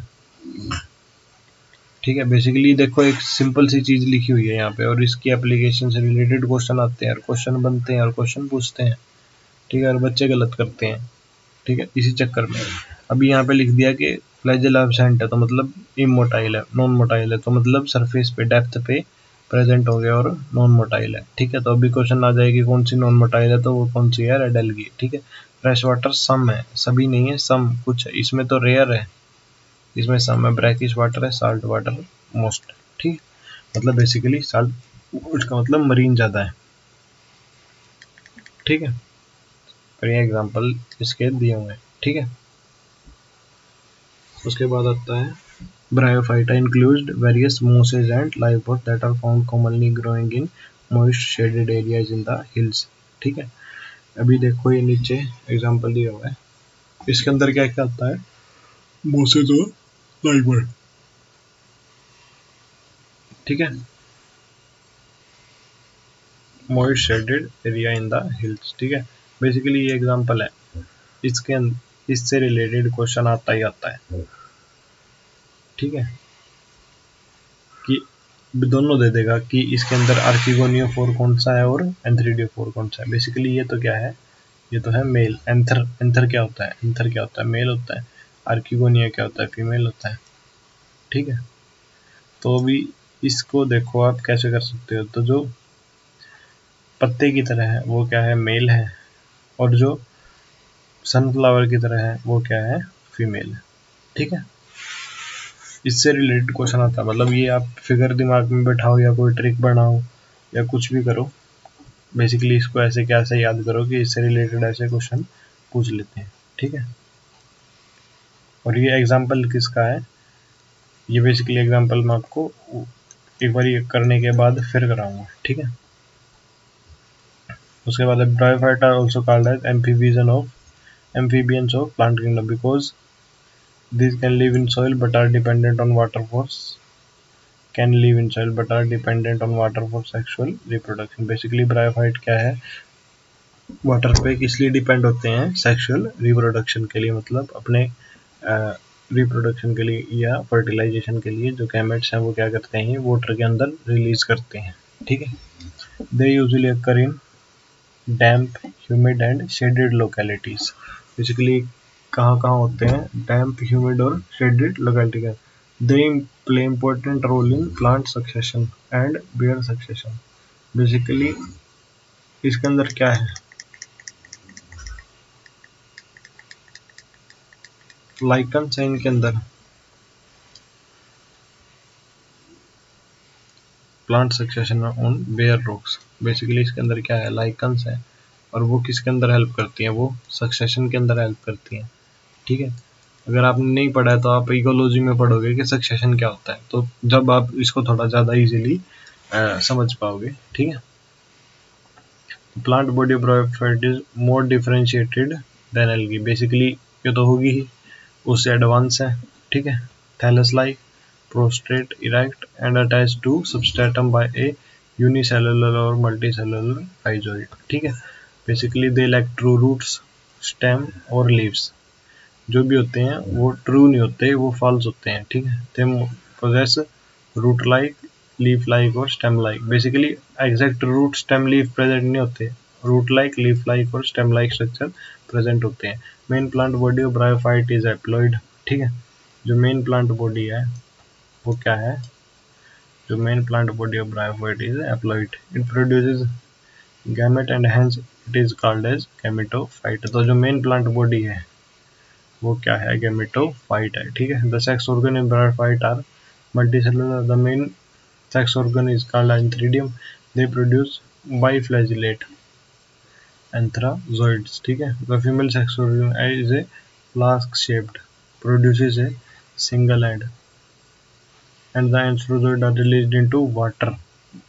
ठीक है। बेसिकली देखो एक सिंपल सी चीज लिखी हुई है यहाँ पे, और इसकी एप्लीकेशन से रिलेटेड क्वेश्चन आते हैं और क्वेश्चन बनते हैं और क्वेश्चन पूछते हैं, ठीक है। और बच्चे गलत करते हैं, ठीक है, इसी चक्कर में। अभी यहाँ पे लिख दिया कि फ्लैजिला एब्सेंट है तो मतलब इमोटाइल है, नॉन मोटाइल है तो मतलब सरफेस पे डेप्थ पे प्रेजेंट हो गया और नॉन मोटाइल है, ठीक है। तो अभी क्वेश्चन आ जाएगी कौन सी नॉन मोटाइल है, तो वो कौन सी है, रेड एल्गी, ठीक है। फ्रेश वाटर सम है, सभी नहीं है, सम कुछ है, इसमें तो रेयर है, इसमें सम है, ब्रैकिश वाटर है, साल्ट वाटर मोस्ट, ठीक। मतलब बेसिकली साल्ट, उसका मतलब मरीन ज़्यादा है, ठीक है। और ये एग्जांपल इसके दिए हुए हैं, ठीक है। उसके बाद आता है bryophyta include various mosses and livestock that are found commonly growing in moist shaded areas in the hills, ठीक है। अभी देखो ये नीचे एग्जांपल दिया हुआ है, इसके अंदर क्या क्या आता है, मोसेस और लाइवर, ठीक है। moist shaded area in the hills, ठीक है। बेसिकली ये एग्जांपल है, इसके इससे रिलेटेड क्वेश्चन आता ही आता है, ठीक है। कि दोनों दे देगा कि इसके अंदर आर्किगोनियोफोर कौन सा है और एंथ्रीडियोफोर कौन सा है। बेसिकली ये तो क्या है, ये तो है मेल। एंथर, एंथर क्या होता है, एंथर क्या होता है, मेल होता है। आर्किगोनिया क्या होता है, फीमेल होता है, ठीक है। तो अभी इसको देखो आप कैसे कर सकते हो, तो जो पत्ते की तरह है वो क्या है, मेल है, और जो सनफ्लावर की तरह है वो क्या है, फीमेल है। ठीक है, इससे रिलेटेड क्वेश्चन आता है, मतलब ये आप फिगर दिमाग में बैठाओ या कोई ट्रिक बनाओ या कुछ भी करो, बेसिकली इसको ऐसे कैसे याद करो कि इससे रिलेटेड ऐसे क्वेश्चन पूछ लेते हैं। ठीक है, और ये एग्जाम्पल किसका है, ये बेसिकली एग्जाम्पल मैं आपको एक बार ये करने के बाद फिर कराऊंगा। ठीक है, उसके बाद bryophyte are also called as amphibians of plant kingdom because these can live in soil but are dependent on water for sexual reproduction। Basically bryophyte क्या है, वाटर पे इसलिए डिपेंड होते हैं सेक्सुअल रिप्रोडक्शन के लिए, मतलब अपने रिप्रोडक्शन के लिए या फर्टिलाइजेशन के लिए जो गैमेट्स हैं वो क्या करते हैं, वाटर के अंदर रिलीज करते हैं। ठीक है, they usually occur in damp, humid and shaded localities. Basically कहाँ कहाँ होते हैं, डैम्प, ह्यूमिड और शेडेड लोकेलिटी का। They play important role in plant succession and bare succession. Basically इसके अंदर क्या है, लाइकन्स है इनके अंदर, plant succession on bare rocks. Basically इसके अंदर क्या है, लाइकन्स है, और वो किसके अंदर हेल्प करती हैं, वो सक्सेशन के अंदर हेल्प करती हैं। ठीक है, अगर आपने नहीं पढ़ा है तो आप इकोलॉजी में पढ़ोगे कि सक्सेशन क्या होता है, तो जब आप इसको थोड़ा ज़्यादा इजीली समझ पाओगे। ठीक है, plant body bryophyte is more differentiated than algae. Basically ये तो होगी ही, उससे एडवांस है। ठीक है, thallus like, prostrate, erect and attached to substratum by a unicellular or multicellular rhizoid। ठीक है, basically they lack true roots, stem और leaves। जो भी होते हैं वो ट्रू नहीं होते, वो फॉल्स होते हैं। ठीक है, they possess root like, leaf like और stem like. Basically exact root stem leaf present नहीं होते, रूट लाइक, लीफ लाइक और स्टेम लाइक स्ट्रक्चर प्रेजेंट होते हैं। Main plant body of bryophyte is haploid. ठीक है, जो मेन प्लांट बॉडी है वो क्या है, जो main plant body of bryophyte is haploid. It produces gamete and hence it is called as gametophyte. तो जो मेन प्लांट बॉडी है वो क्या है, गैमेटोफाइट है। ठीक है, the sex organ in bryophyte are multicellular. The main sex organ is called antheridium. They produce biflagellate antherozoids. ठीक है, the female sex organ is a flask shaped, produces a single and the anthrozoid are released into water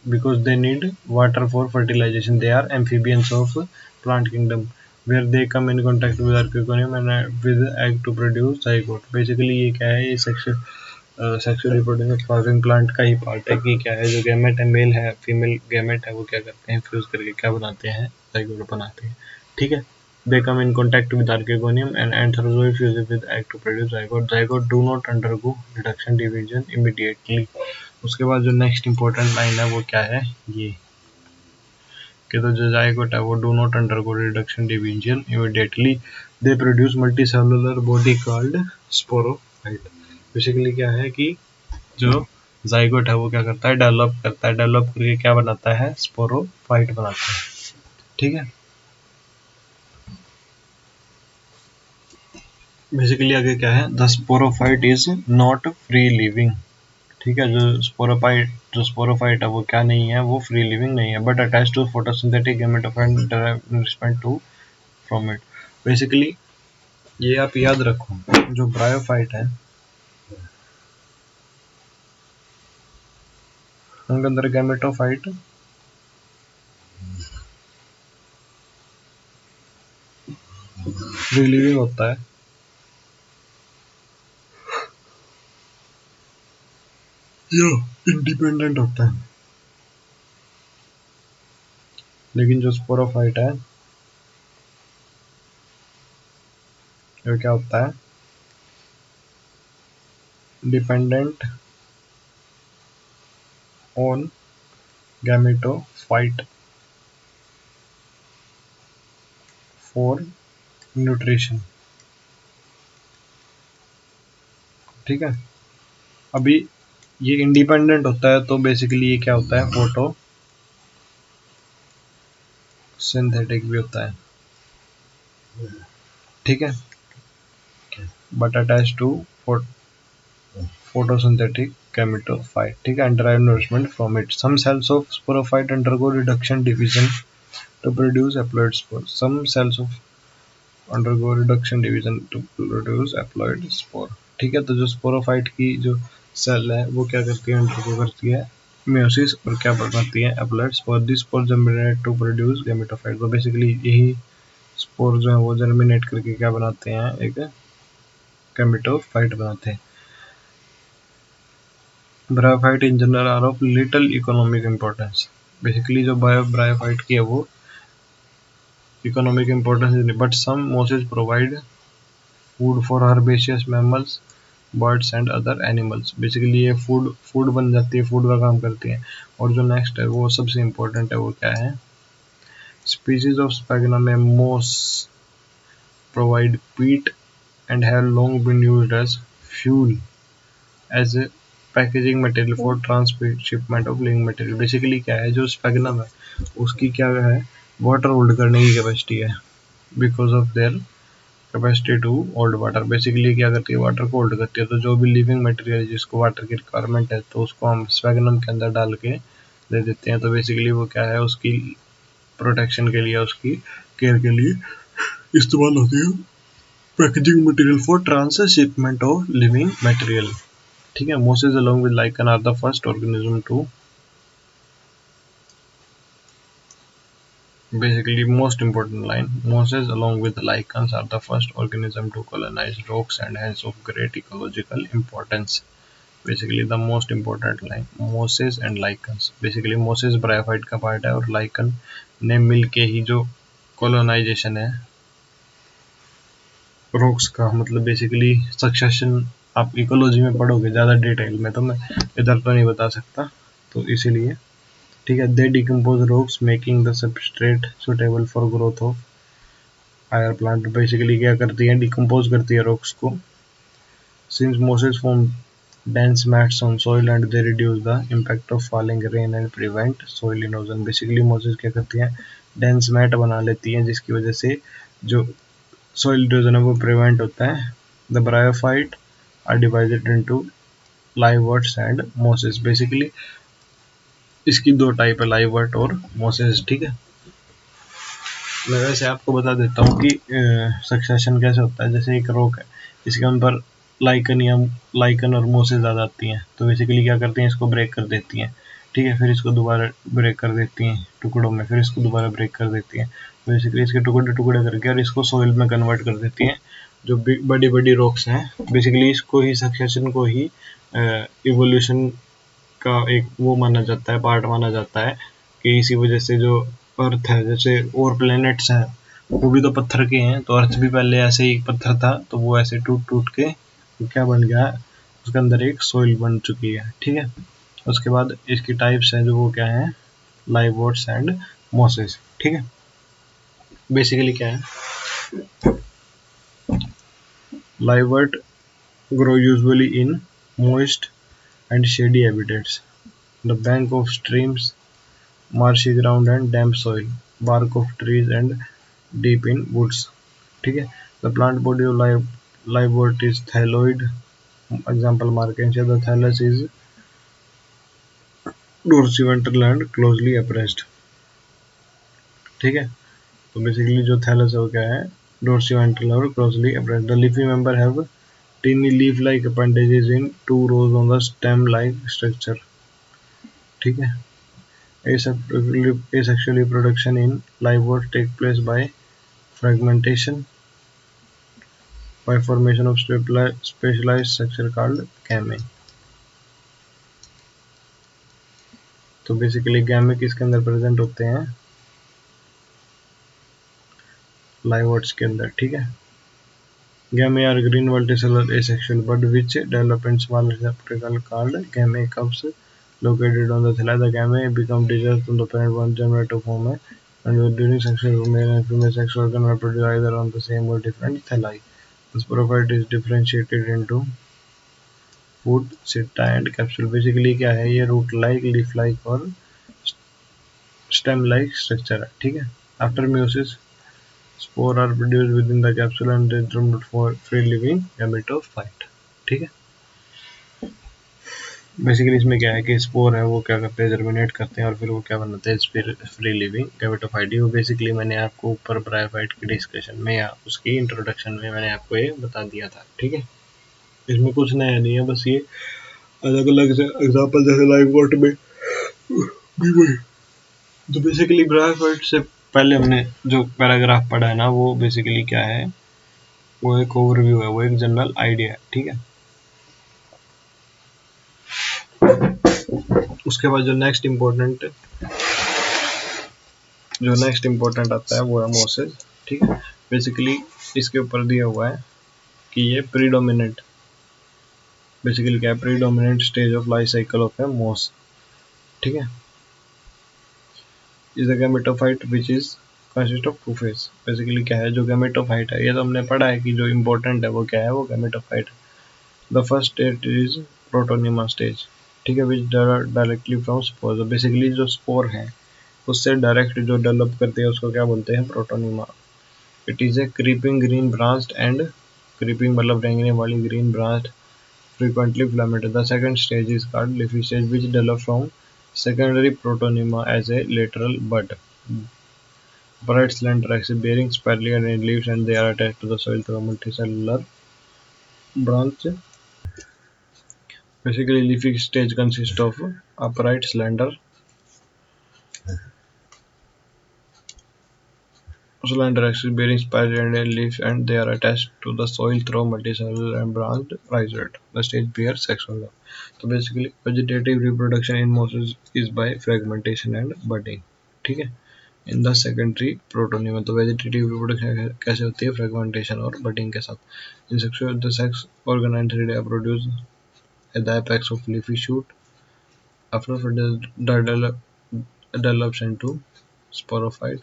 because they need water for fertilization. They are amphibians of plant kingdom where they come in contact with archegonium and with egg to produce zygote। Basically ये क्या है, ये sexual reproduction flowering plant का ही part है कि क्या है, जो गैमेट है, मेल है, फीमेल गैमेट है, वो क्या करते हैं, फ्यूज करके क्या बनाते हैं, zygote बनाते हैं। ठीक है, they come in contact with archegonium and anthrozoid fuses with egg to produce zygote। Zygote do not undergo reduction division immediately। उसके बाद जो नेक्स्ट इंपॉर्टेंट लाइन है वो क्या है, ये कि तो जो zygote है वो do not undergo reduction division immediately, they produce multicellular body called sporophyte। Basically क्या है कि जो zygote है वो क्या करता है, डेवलप करता है, डेवलप करके क्या बनाता है, स्पोरोफाइट बनाता है। ठीक है, बेसिकली आगे क्या है, the sporophyte is not free living. ठीक है, जो स्पोरोफाइट है वो क्या नहीं है, वो फ्री लिविंग नहीं है, but attach to photosynthetic gametophyte in respect to from it. Basically ये आप याद रखो, जो ब्रायोफाइट है उनके अंदर गैमेटोफाइट फ्री लिविंग होता है, जो इंडिपेंडेंट होता है। लेकिन जो स्पोरोफाइट है वो क्या होता है, dependent on gametophyte for nutrition. ठीक है, अभी ये इंडिपेंडेंट होता है, तो बेसिकली ये क्या होता है, फोटो सिंथेटिक भी होता है, ठीक है, but attach to photosynthetic gametophyte, ठीक है, and derive nourishment from it. Some cells of sporophyte undergo reduction division to produce haploid spores. Some cells of undergo reduction division to produce haploid spore. ठीक है, तो जो sporophyte की जो cell है वो क्या करती है, अंडरगो करती है म्योसिस और क्या बनाती है, haploid spore. This spore germinate to produce gametophyte. तो बेसिकली यही स्पोर जो है वो जर्मिनेट करके क्या बनाते हैं, एक गैमेटोफाइट बनाते हैं. Bryophyte in general are of little economic importance. Basically जो ब्रायोफाइट की है वो इकोनॉमिक इम्पोर्टेंस नहीं, but some mosses provide food for herbaceous mammals, birds and other animals. Basically ये फूड बन जाती है, फूड का काम करती है. और जो नेक्स्ट है वो सबसे इम्पोर्टेंट है, वो क्या है, स्पीसीज ऑफ स्पैगना में moss provide peat and have long been used as fuel as a packaging material for transshipment of living material. Basically क्या है, जो स्पैगनम है उसकी क्या है, वाटर होल्ड करने की कैपेसिटी है, because of their capacity to hold water. Basically क्या करती है, वाटर को होल्ड करती है. तो जो भी लिविंग मटेरियल है जिसको वाटर की रिक्वायरमेंट है, तो उसको हम स्पैगनम के अंदर डाल के दे देते हैं. तो बेसिकली वो क्या है, उसकी प्रोटेक्शन के लिए, उसकी केयर के लिए इस्तेमाल होती है packaging material for transshipment of living material. ठीक है, mosses along with lichen are the first organism to, basically most important line, mosses along with lichens are the first organism to colonize rocks and hence of great ecological importance. Basically the most important line, mosses and lichens. Basically mosses bryophyte का part है और lichen ने मिल के ही जो colonization है rocks का, मतलब basically succession आप इकोलॉजी में पढ़ोगे ज़्यादा डिटेल में, तो मैं इधर तो नहीं बता सकता, तो इसीलिए ठीक है. They decompose rocks making the substrate suitable for growth of higher plant. Basically क्या करती है, डिकम्पोज करती है रॉक्स को. Since mosses form dense mats on soil and they reduce the impact of falling rain and prevent soil erosion. Basically Moses क्या करती हैं, dense mat बना लेती हैं जिसकी वजह से जो soil erosion है वो प्रिवेंट होता है. The bryophyte are divided into liverworts and mosses. Basically इसकी दो टाइप है, लाइवर्ट और मोसेस. ठीक है, मैं वैसे आपको बता देता हूँ कि सक्सेशन कैसे होता है. जैसे एक रॉक है, इसके ऊपर लाइकन और मोसेस आ जाती हैं, तो बेसिकली क्या करती हैं, इसको ब्रेक कर देती हैं. ठीक है, फिर इसको दोबारा ब्रेक कर देती हैं टुकड़ों में, फिर इसको दोबारा ब्रेक कर देती हैं. तो बेसिकली इसके टुकड़े टुकड़े करके और इसको सॉइल में कन्वर्ट कर देती हैं. जो बड़ी बड़ी रॉक्स हैं, बेसिकली इसको ही सक्सेशन को ही इवोल्यूशन का एक वो माना जाता है, पार्ट माना जाता है, कि इसी वजह से जो अर्थ है, जैसे और प्लैनेट्स हैं वो भी तो पत्थर के हैं, तो अर्थ भी पहले ऐसे ही पत्थर था, तो वो ऐसे टूट टूट के तो क्या बन गया, उसके अंदर एक सोइल बन चुकी है. ठीक है, उसके बाद इसकी टाइप्स हैं जो वो क्या है, लाइवर्ट्स एंड मोसेस. ठीक है, बेसिकली क्या है, liverwort grow usually in moist and shady habitats, the bank of streams, marshy ground and damp soil, bark of trees and deep in woods. ठीक है, the plant body of livewort is thalloid. Example Markensia, the thallus is dorsiventral and closely appressed. ठीक है, तो basically जो thallus है वो क्या है, dorsiventral और closely appressed. The leafy member have tiny leaf-like appendages in two rows on the stem-like structure. ठीक है, asexual reproduction in livewort take place by fragmentation by formation of specialized structure called gamete. तो basically गैमे किसके अंदर present होते हैं, लाइवर्ट्स के अंदर. ठीक है, gemmae are green verticillate asexual bud which develop in small receptacle called gamma cups located on the thalli. The gamma become detached from the parent one germinate to form a, and during sexual male and female sex organ are produced either on the same or different thalli. The sporophyte is differentiated into foot seta and capsule. Basically क्या है, ये root like, leaf like और stem like structure है, ठीक है। After meiosis spore are produced within the capsule and they term for free living gametophyte, ठीक है। Basically इसमें क्या है कि स्पोर है वो क्या करते हैं, जर्मिनेट करते हैं और फिर वो क्या बनाते हैं, फ्री लिविंग गैमेटोफाइट। वो बेसिकली मैंने आपको ऊपर ब्रायोफाइट की डिस्कशन में या उसकी इंट्रोडक्शन में मैंने आपको ये बता दिया था, ठीक है। इसमें कुछ नया नहीं है, बस ये अलग अलग एग्जाम्पल जैसे लाइव वॉट में भी वही। तो बेसिकली ब्रायोफाइट से पहले हमने जो पैराग्राफ पढ़ा है ना, वो बेसिकली क्या है, वो एक ओवरव्यू है, वो एक जनरल आइडिया है, ठीक है। उसके बाद जो नेक्स्ट इम्पोर्टेंट आता है वो है मोसेस, ठीक है। बेसिकली इसके ऊपर दिया हुआ है कि ये प्रीडोमिनेंट, बेसिकली क्या है, predominant stage of life cycle of a moss, ठीक है। Is the gametophyte which is consist of two phase. Basically क्या है, जो गैमेटोफाइट है, ये तो हमने पढ़ा है कि जो इम्पोर्टेंट है वो क्या है, वो गैमेटोफाइट है। The first stage is protonema stage, ठीक है, विच डायरेक्टली फ्रॉम स्पोर। बेसिकली जो स्पोर है उससे डायरेक्ट जो डेवलप करते हैं उसको क्या बोलते हैं, protonema. It is a creeping green branched and, creeping मतलब रेंगने वाली, green branched, frequently filamentous. The second stage is called leafy stage, which develop from secondary protonema as a lateral bud. Bright slender axis bearing spirally and leaves, and they are attached to the soil through a multicellular branch. Basically, leafy stage consists of upright slender axis bearing spirally and leaves, and they are attached to the soil through multicellular and branched rhizode. The stage bears sex organ. So basically, vegetative reproduction in mosses is by fragmentation and budding, ठीक है। In the secondary protonema, तो vegetative reproduction कैसे होती है, fragmentation और budding के साथ। In sexual the sex organ and three are produce at the apex of leafy shoot after develops into sporophyte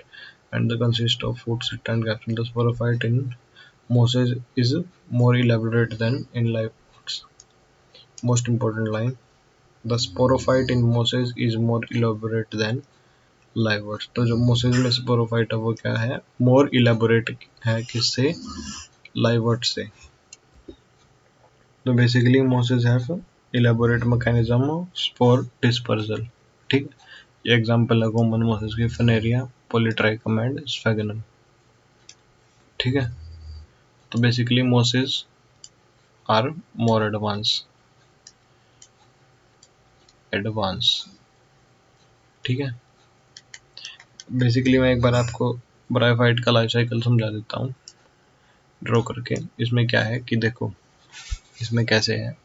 and the consist of food sit and capsule. The sporophyte in mosses is more elaborate than in live. Most important line, the sporophyte in mosses is more elaborate than live words. तो जो Moses में sporophyte है वो क्या है, मोर elaborate है, किससे, live word से। तो basically Moses have elaborate mechanism of spore dispersal, ठीक है। ये एग्जांपल है कॉमन मोसेस की, फनेरिया, पॉलीट्राइकम एंड स्फेगनम, ठीक है। तो basically mosses are more advance, ठीक है। बेसिकली मैं एक बार आपको ब्रायोफाइट का लाइफ साइकिल समझा देता हूँ ड्रॉ करके। इसमें क्या है कि देखो, इसमें कैसे है,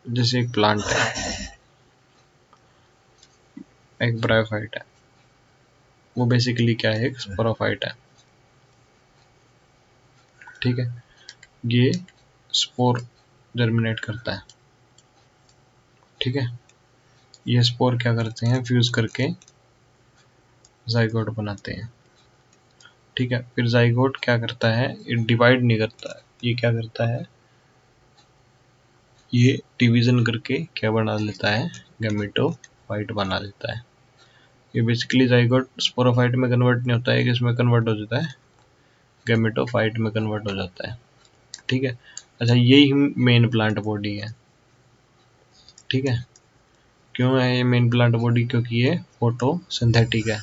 जैसे एक प्लांट है, एक ब्रायोफाइट है, वो बेसिकली क्या है, एक स्पोरोफाइट है, ठीक है। ये स्पोर जर्मिनेट करता है, ठीक है। ये स्पोर क्या करते हैं, फ्यूज करके जाइगोट बनाते हैं, ठीक है। फिर जाइगोट क्या करता है, ये डिवाइड नहीं करता है, ये क्या करता है, ये डिवीजन करके क्या बना लेता है, गैमेटोफाइट बना लेता है। ये बेसिकली जाइगोट स्पोरोफाइट में कन्वर्ट नहीं होता है, किसमें कन्वर्ट हो जाता है, गैमेटोफाइट में कन्वर्ट हो जाता है, ठीक है। अच्छा, यही मेन प्लांट बॉडी है, ठीक है। क्यों है ये मेन प्लांट बॉडी, क्योंकि ये फोटोसिंथेटिक है।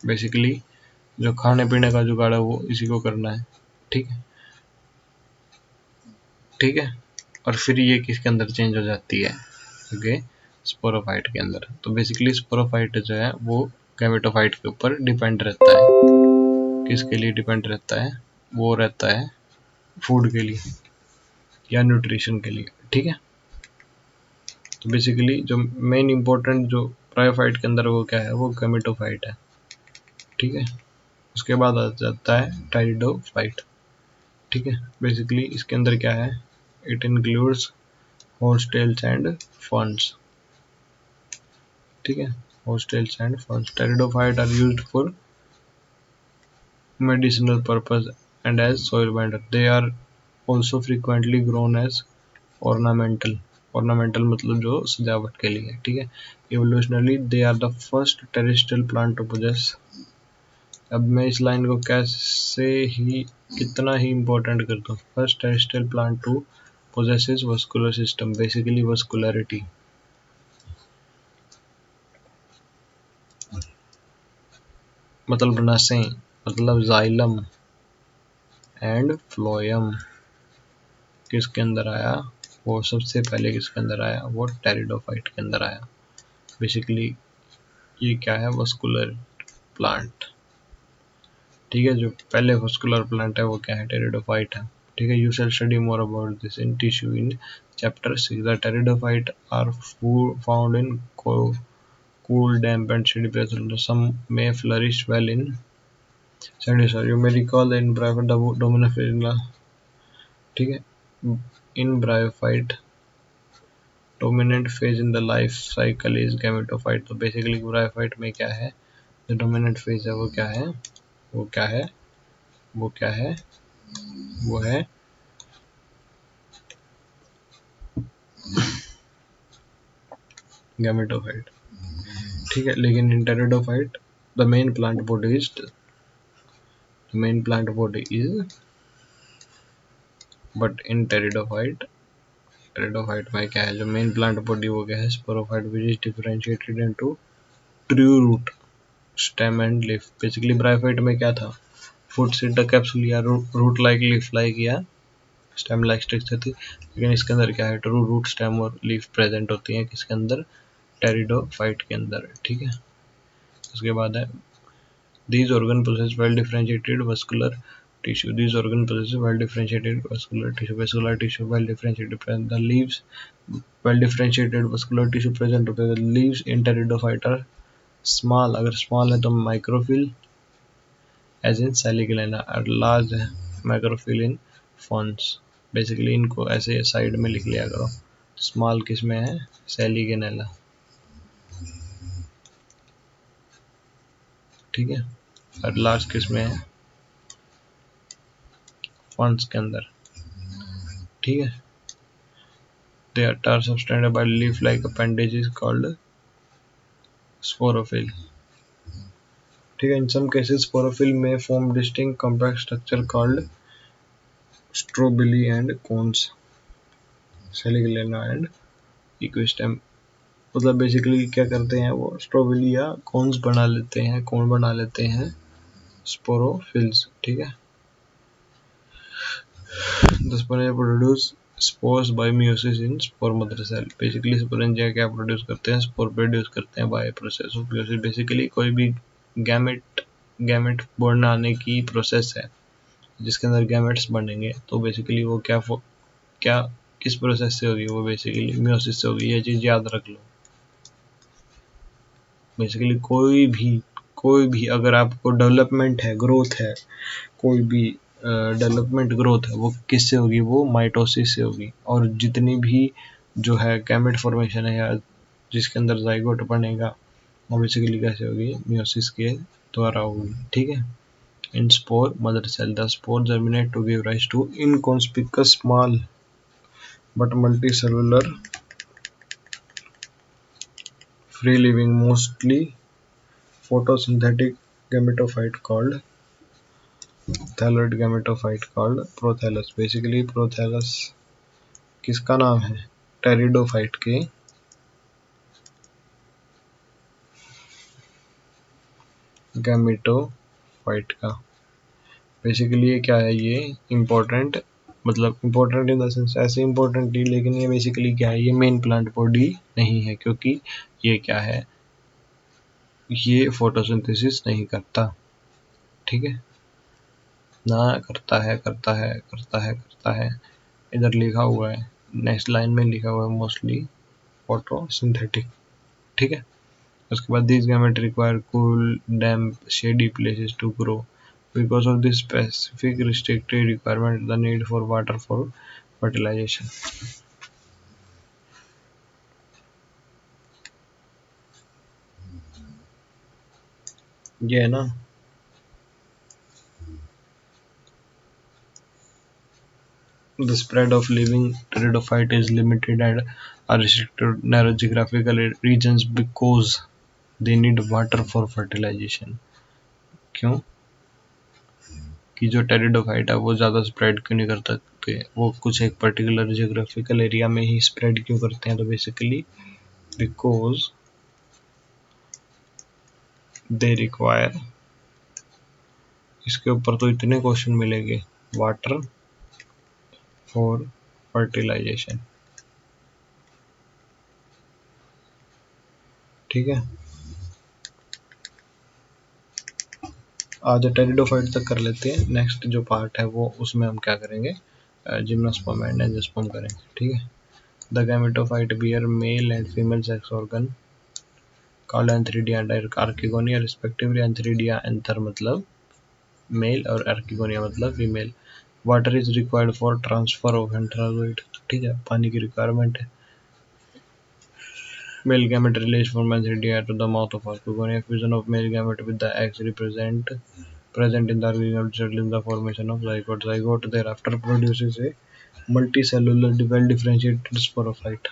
बेसिकली जो खाने पीने का जुगाड़ है वो इसी को करना है, ठीक है, ठीक है। और फिर ये किसके अंदर चेंज हो जाती है, ओके, स्पोरोफाइट के अंदर। तो बेसिकली स्पोरोफाइट जो है वो गैमेटोफाइट के ऊपर डिपेंड रहता है। किसके लिए डिपेंड रहता है, वो रहता है फूड के लिए या न्यूट्रिशन के लिए, ठीक है। तो बेसिकली जो मेन इंपॉर्टेंट जो ब्रायोफाइट के अंदर वो क्या है, वो गैमेटोफाइट है, ठीक है। उसके बाद आ जाता है टाइडोफाइट, ठीक है। बेसिकली इसके अंदर क्या है, it includes horsetails and ferns, ठीक है, horsetails and ferns. Pteridophyte are used for medicinal purpose and as soil binder. They are also frequently grown as ornamental. Ornamental मतलब जो सजावट के लिए, ठीक है। Evolutionarily they are the first terrestrial plant to possess. अब मैं इस लाइन को कैसे ही कितना ही इम्पोर्टेंट करता हूँ। First terrestrial plant to possesses vascular system, basically vascularity. मतलब नसें, मतलब जाइलम एंड फ्लोयम किसके अंदर आया, वो सबसे पहले किसके अंदर आया, वो टेरिडोफाइट के अंदर आया। बेसिकली ये क्या है, वस्कुलर प्लांट, ठीक है। जो पहले वस्कुलर प्लांट है वो क्या है, टेरिडोफाइट है, ठीक है। You shall study more about this in tissue in chapter 6। The pteridophyte are found in cool, damp and shady places. Some may flourish well in sandy soil. You may recall that in bryophyte the dominant phase, ठीक है। In bryophyte dominant phase in the life cycle is gametophyte। तो basically bryophyte में क्या है, जो dominant phase है वो क्या है, वो क्या है, वो क्या है, वो है गैमेटोफाइट, ठीक है। लेकिन in pteridophyte the main plant body is but in pteridophyte में क्या है, जो मेन प्लांट बॉडी वो क्या है, sporophyte, which is differentiated into true root, stem and leaf. Basically bryophyte में क्या था, फुट सीड कैप्सूल या रूट लाइक, लीफ लाइक या स्टेम लाइक स्ट्रक्चर थी। लेकिन इसके अंदर क्या है, ट्रू रूट, स्टेम और लीफ प्रेजेंट होती है किसके अंदर, टेरिडोफाइट के अंदर, ठीक है। उसके बाद है these organ possess well differentiated vascular tissue। These organ possess well differentiated vascular tissue। vascular tissue well differentiated present। The leaves well differentiated vascular tissue present होते हैं। The leaves in pteridophyte are small, अगर small है तो microphil as in saligulana, और large है microphil in fons। Basically इनको ऐसे side में लिख लिया करो। स्मॉल किस में है, सैलिगेनेला, ठीक है। और लार्ज किस में है, फॉन्स के अंदर, ठीक है। Their are substandard by leaf-like appendage is called sporophyll, ठीक है। In some cases sporophyll may form distinct compact structure called strobili and cones, saligulana and equistem। मतलब बेसिकली क्या करते हैं वो, स्ट्रोबिली या कोन्स बना लेते हैं, कोन बना लेते हैं स्पोरोफिल्स, ठीक है। The sporangia produce spores by meiosis in spore mother cell। Basically sporangia क्या प्रोड्यूस करते हैं, स्पोर प्रोड्यूस करते हैं by process of meiosis। Basically कोई भी गैमेट बढ़ने की प्रोसेस है जिसके अंदर गैमेट्स बनेंगे, तो बेसिकली वो क्या किस प्रोसेस से होगी, वो बेसिकली meiosis से होगी। ये चीज़ याद रख लो। बेसिकली कोई भी अगर आपको डेवलपमेंट है, ग्रोथ है, कोई भी डेवलपमेंट ग्रोथ है, वो किससे होगी, वो माइटोसिस से होगी। और जितनी भी जो है गैमेट फॉर्मेशन है या जिसके अंदर जाइगोट बनेगा, वो बेसिकली कैसे होगी, मियोसिस के द्वारा होगी, ठीक है। In spore mother cell the spore germinate to give rise to inconspicuous small but multicellular free living mostly photosynthetic gametophyte called thalloid gametophyte called prothallus। Basically prothallus किसका नाम है, टेरिडोफाइट के गैमेटोफाइट का। बेसिकली ये क्या है, ये इम्पोर्टेंट, मतलब इम्पोर्टेंट इन द सेंस ऐसे इम्पोर्टेंट नहीं, लेकिन ये बेसिकली क्या है, ये मेन प्लांट बॉडी नहीं है, क्योंकि ये क्या है, ये फोटोसिंथेसिस नहीं करता, ठीक है ना। करता है इधर लिखा हुआ है, नेक्स्ट लाइन में लिखा हुआ है मोस्टली फोटोसिंथेटिक, ठीक है। उसके बाद this gamete require cool damp shady places to grow. Because of this specific restricted requirement the need for water for fertilization. ये है ना, The spread of living pteridophyte is limited and are restricted to narrow geographical regions because they need water for fertilization. क्यों? कि जो pteridophyte है वो ज़्यादा spread क्यों नहीं कर सकते, वो कुछ एक पर्टिकुलर जियोग्राफिकल एरिया में ही स्प्रेड क्यों करते हैं? तो बेसिकली बिकॉज दे रिक्वायर, इसके ऊपर तो इतने क्वेश्चन मिलेंगे, वाटर फॉर फर्टिलाइजेशन। ठीक है, आज टेरिडोफाइट तक कर लेते हैं। नेक्स्ट जो पार्ट है वो उसमें हम क्या करेंगे, जिम्नोस्पर्म एंड एंजियोस्पर्म करेंगे। ठीक है, the gametophyte bear male and female sex organ called antheridia and archegonia respectively. Antheridia, anther मतलब मेल और आर्किगोनिया मतलब female. Water is required for transfer of antherozoid. ठीक है, पानी की रिक्वायरमेंट है। Male gamete released from antheridia to the mouth of archegonia. Fusion of male gamete with the eggs present in the archegonia in the formation of zygote. Zygote thereafter produces a multicellular well-differentiated sporophyte,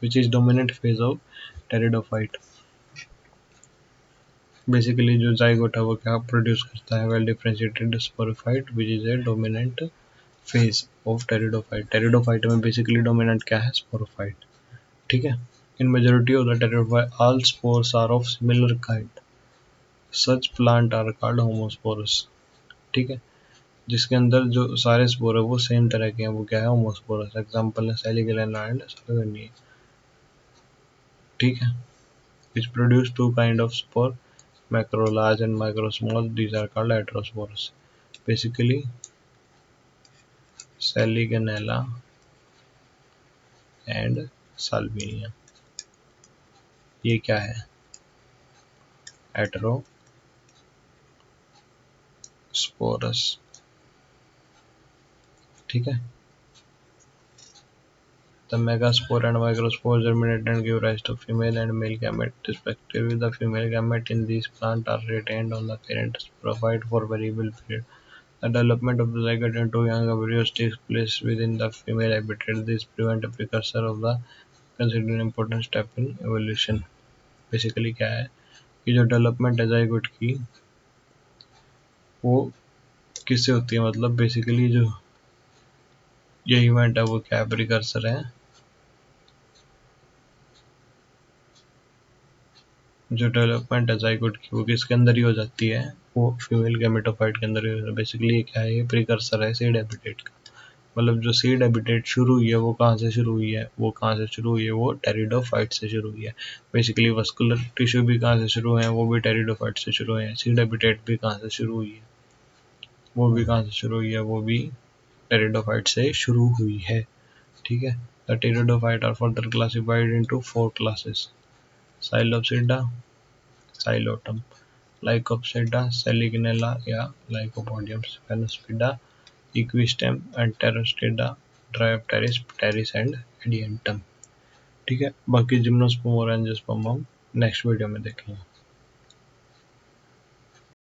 which is dominant phase of pteridophyte. Basically जो zygote है वो क्या produce करता है, well differentiated sporophyte which is a dominant phase of pteridophyte. Pteridophyte में basically dominant क्या है, sporophyte. ठीक है, in majority of the pteridophyte all spores are of similar kind, such plant are called homosporous. ठीक है, जिसके अंदर जो सारे स्पोर है वो सेम तरह के हैं, वो क्या है, होमोस्पोरस। एग्जांपल है सैलिगेलेना एंड सैलिगेनिया। ठीक है, which produce two kind of spore, macro large and micro small. These are called heterospores. Basically Saligonella and Salvinia, ये क्या है, हेटेरोस्पोरस। ठीक है, the megaspore and microspore germinate and give rise to female and male gamete respectively. The female gamete in these plants are retained on the parent sporophyte for variable period. The development of the zygote into young embryos takes place within the female habitat. This prevents a precursor of the considered an important step in evolution. Basically क्या है कि जो development है zygote की वो किससे होती है, मतलब बेसिकली जो ये इवेंट है वो क्या है, प्रिकर्सर है। जो डेवलपमेंट है जाइगोट की वो किसके अंदर ही हो जाती है, वो फीमेल गैमेटोफाइट के अंदर ही हो जाती है। बेसिकली क्या है, ये प्रिकर्सर है सीड हैबिटेट का। मतलब जो सीड हैबिटेट शुरू हुई है वो कहाँ से शुरू हुई है, वो कहाँ से शुरू हुई है, वो टेरिडोफाइट से शुरू हुई है। बेसिकली वस्कुलर टिश्यू भी कहाँ से शुरू है, वो भी टेरिडोफाइट से शुरू है। सीड हैबिटेट भी कहाँ से शुरू हुई है, वो भी कहाँ से शुरू हुई है, वो भी टेरिडोफाइट से शुरू हुई है। ठीक है, the pteridophyte are further classified into 4 classes, Psilopsida, Psilotum, Lycopsida, Selaginella या Lycopodium, Sphenopsida, Equisetum and Pteropsida, Dryopteris, Pteris and Adiantum. ठीक है, बाकी जिम्नोस्पर्म और एंजियोस्पर्म हम नेक्स्ट वीडियो में देखेंगे।